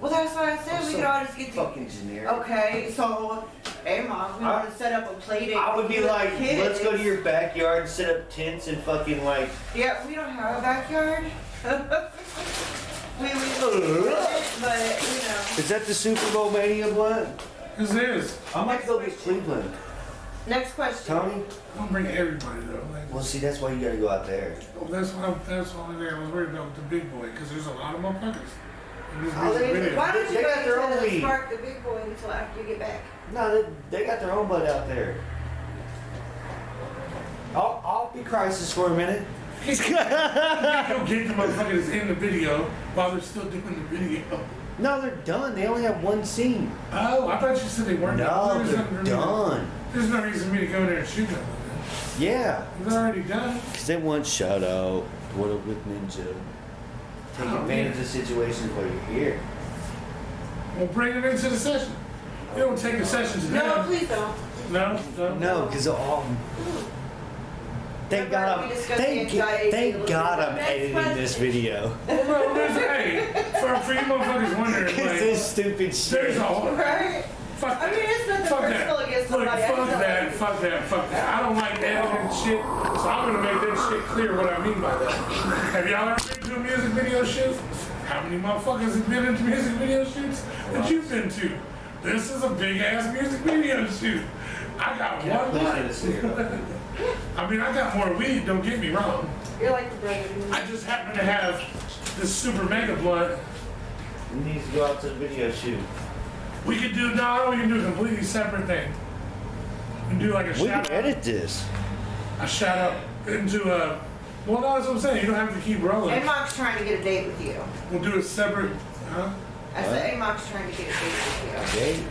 well, that's what I said, we could all just get Fucking generic. Okay, so, hey mom, we want to set up a play date. I would be with the like, kids. let's go to your backyard and set up tents and fucking like. Yeah, we don't have a backyard. we but, Is that the Super Bowl Mania blood? This is. I might go get Cleveland. Next question. Tony? I'm bring everybody though. Like, Well, see, that's why you gotta go out there. that's the only thing I was worried about with the big boy, because there's a lot of motherfuckers in this Oh, music they- video. Why don't you They got guys their own to league. spark the big boy until after you get back? No, they got their own blood out there. I'll be crisis for a minute. You don't get the motherfuckers in the video while they're still doing the video. No, they're done. They only have one scene. Oh, I thought you said they weren't. No, There's they're nothing for me to- done. There's no reason for me to go there and shoot them. Yeah. It's already done. Because they want shout out. What up with Ninja? Take Oh, advantage of situations while you're here. We'll bring it into the session. You don't take the sessions No, down. please don't. No. No, because thank Remember God we I'm, discussed the anxiety a thank little God bit. I'm Next editing question. this video. Well, no, hey, for you motherfuckers wondering, Because like, this stupid there's shit. a whole. Right? Fuck I mean, it's nothing Fuck personal that. against Look, somebody. I fuck just don't that, like fuck that, fuck that. I don't like editing shit, so I'm gonna make that shit clear what I mean by that. Have y'all ever been to a music video shoot? How many motherfuckers have been into music video shoots that you've been to? This is a big ass music video shoot. I got one blunt. I mean, I got more weed, don't get me wrong. You're like the brother to me. I just happen to have this super mega blunt. We need to go out to the video shoot. We can do, no, we can do a completely separate thing. We can do like a We can shout out. edit this. A shout out into a, well, no, that's what I'm saying. You don't have to keep rolling. A-Mock's trying to get a date with you. We'll do a separate, huh? I said A-Mock's trying to get a date with Okay? you.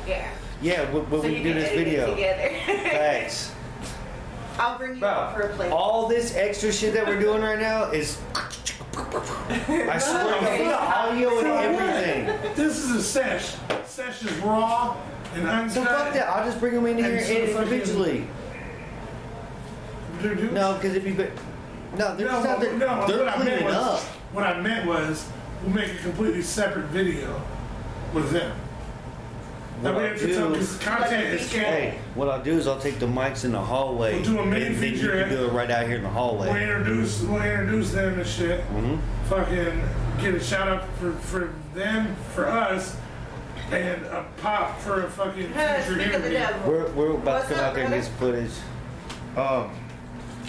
Yeah. Yeah, when So we you do can this edit it video. together. Thanks. I'll bring you out for a plate. All this extra shit that we're doing right now is. I swear to God, the audio and everything. This is a sesh. Sesh is raw and uncut. So fuck that. I'll just bring them in here And so individually. Do- No, because it'd be. No, they're just out there. no, They're what I meant cleaning was, up. what I meant was, we'll make a completely separate video with them. What That way I'll it's do- because content is Hey, what I'll do is I'll take the mics in the hallway. We'll do a mini and then you featurette. can do it right out here in the hallway. We'll introduce them and shit. Mm-hmm. Fucking get a shout out for them, for us, and a pop for a fucking future Speak of the interview. devil. We're about What's to come up, out there and get brother? some footage.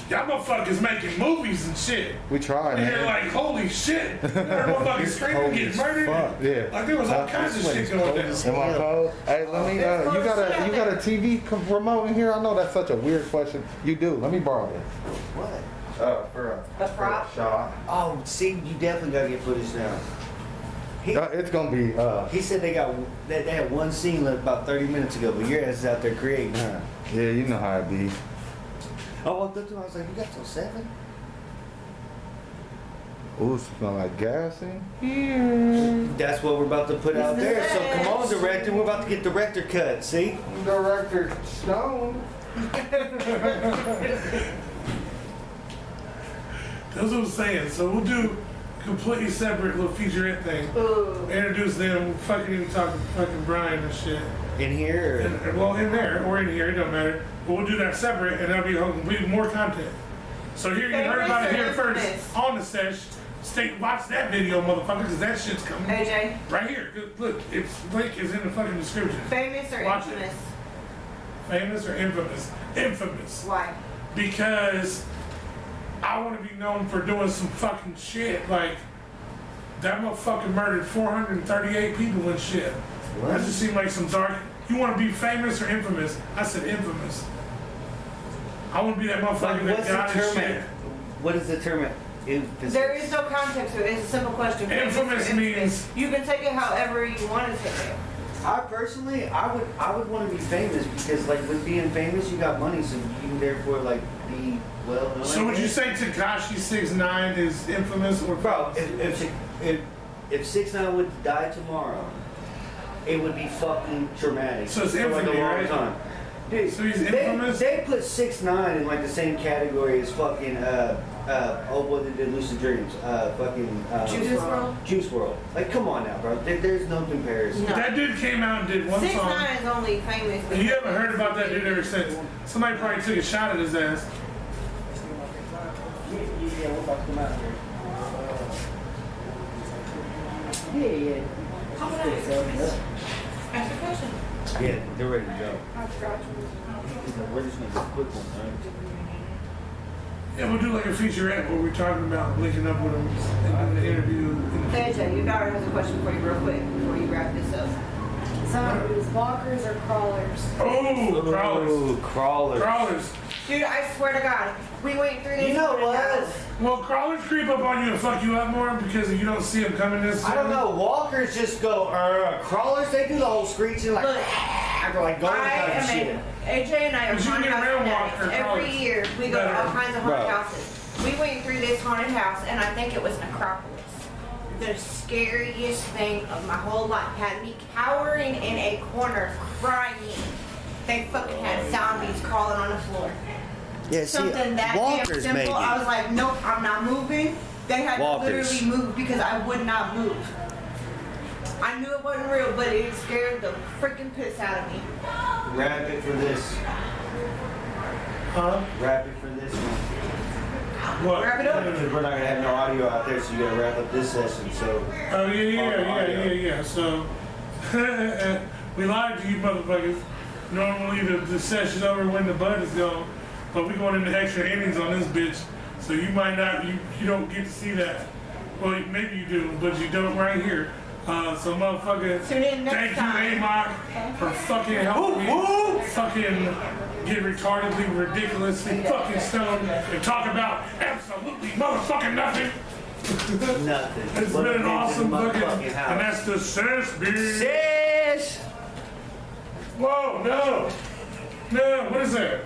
Y'all motherfuckers making movies and shit. We tried, And they're man. like, holy shit. There were motherfuckers screaming, cold getting as murdered. fuck. Yeah. Like there was all kinds of this shit one is going cold down. as Am I cold? Hey, let me. You got a TV remote in here? I know that's such a weird question. You do. Let me borrow this. What? For A prop? shot. Oh, see, you definitely gotta get footage now. It's gonna be. He said they had one scene left about 30 minutes ago, but your ass is out there creating, huh? Yeah, you know how it be. I walked up to him, I was like, you got till 7? Ooh, smell like gas in here. That's what we're about to put out there. So come on, director, we're about to get director cut, see? Director Stone. That's what I'm saying. So we'll do completely separate little featurette thing. Ooh. Introduce them, fucking even talk to fucking Brian and shit. In here? And, well, in there or in here, it don't matter. But we'll do that separate, and that'll be completely more content. So here you heard about it here Favorites or first infamous? on the sesh. Stay, watch that video, motherfucker, because that shit's coming AJ, right here. Look, its link is in the fucking description. famous or Watch it. infamous? Famous or infamous? Infamous. Why? Because I want to be known for doing some fucking shit. Like, that motherfucker murdered 438 people and shit. That just seemed like some dark. You want to be famous or infamous? I said infamous. I want to be that motherfucker Like, that what's the got his term? shit. What is the term? Infamous. There is no context to it. It's a simple question. Infamous means. You can take it however you want to take it. I personally, I would want to be famous because, like, with being famous, you got money, so you can therefore, like, be well known. So would you say Tekashi 6ix9ine is infamous or Bro, if 6ix9ine would die tomorrow, it would be fucking traumatic. So it's for, like, a infamy, long right? time. Dude, So he's infamous? They put 6ix9ine in like the same category as fucking old boy that did Lucid Dreams, fucking Juice WRLD? Juice WRLD. Like, come on now, bro. There's no comparison. No. That dude came out and did one 6ix9ine song. is only famous. And you haven't heard about that dude ever since. Somebody probably took a shot at his ass. Yeah, we're about to come out here. Yeah. Ask a question. Yeah, they're ready to go. I forgot We're just gonna do a quick one, right? Yeah, we'll do like a featurette where we're talking about linking up with him and doing the interview. AJ, your daughter has a question for you real quick before you wrap this up. So it was walkers or crawlers? Oh, crawlers. Ooh, crawlers. Crawlers. Dude, I swear to God, we went through this. You know what? house. Well, crawlers creep up on you and fuck you up more because you don't see them coming this. I don't know. Walkers just go, crawlers, they do the whole screeching like, Look, after like going I kind of am shit. AJ and I are But you haunted can get house real fanatics. walker Every crawlers. year we go to all Better. kinds of haunted Bro. houses. We went through this haunted house and I think it was Necropolis. The scariest thing of my whole life had me cowering in a corner crying. They fucking had zombies crawling on the floor. Yeah, Something that damn simple. I was like, nope, I'm not moving. They had Walkers. to literally move because I would not move. I knew it wasn't real, but it scared the freaking piss out of me. Wrap it for this. Huh? Wrap it for this one. What? Wrap it up. Because we're not gonna have no audio out there, so you gotta wrap up this session. So Oh, yeah. So, we lied to you motherfuckers. Normally the session's over when the bud is gone, but we going into extra innings on this bitch. So you might not, you don't get to see that. Well, maybe you do, but you don't right here. So motherfucker, Tune in next thank time. you, A-Mock, for fucking helping me fucking get retardedly, ridiculously fucking stoned and talk about absolutely motherfucking nothing. nothing. It's But been an it's awesome in the fucking, motherfucking house. and that's the Sesh, bitch. Sesh! Whoa, no, what is that?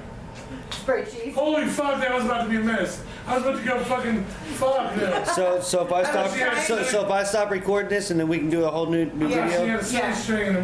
Spray cheese. Holy fuck, that was about to be a mess. I was about to go fucking fuck no. So if I stop- if I stop recording this and then we can do a whole new Yeah, she video. had a silly string in the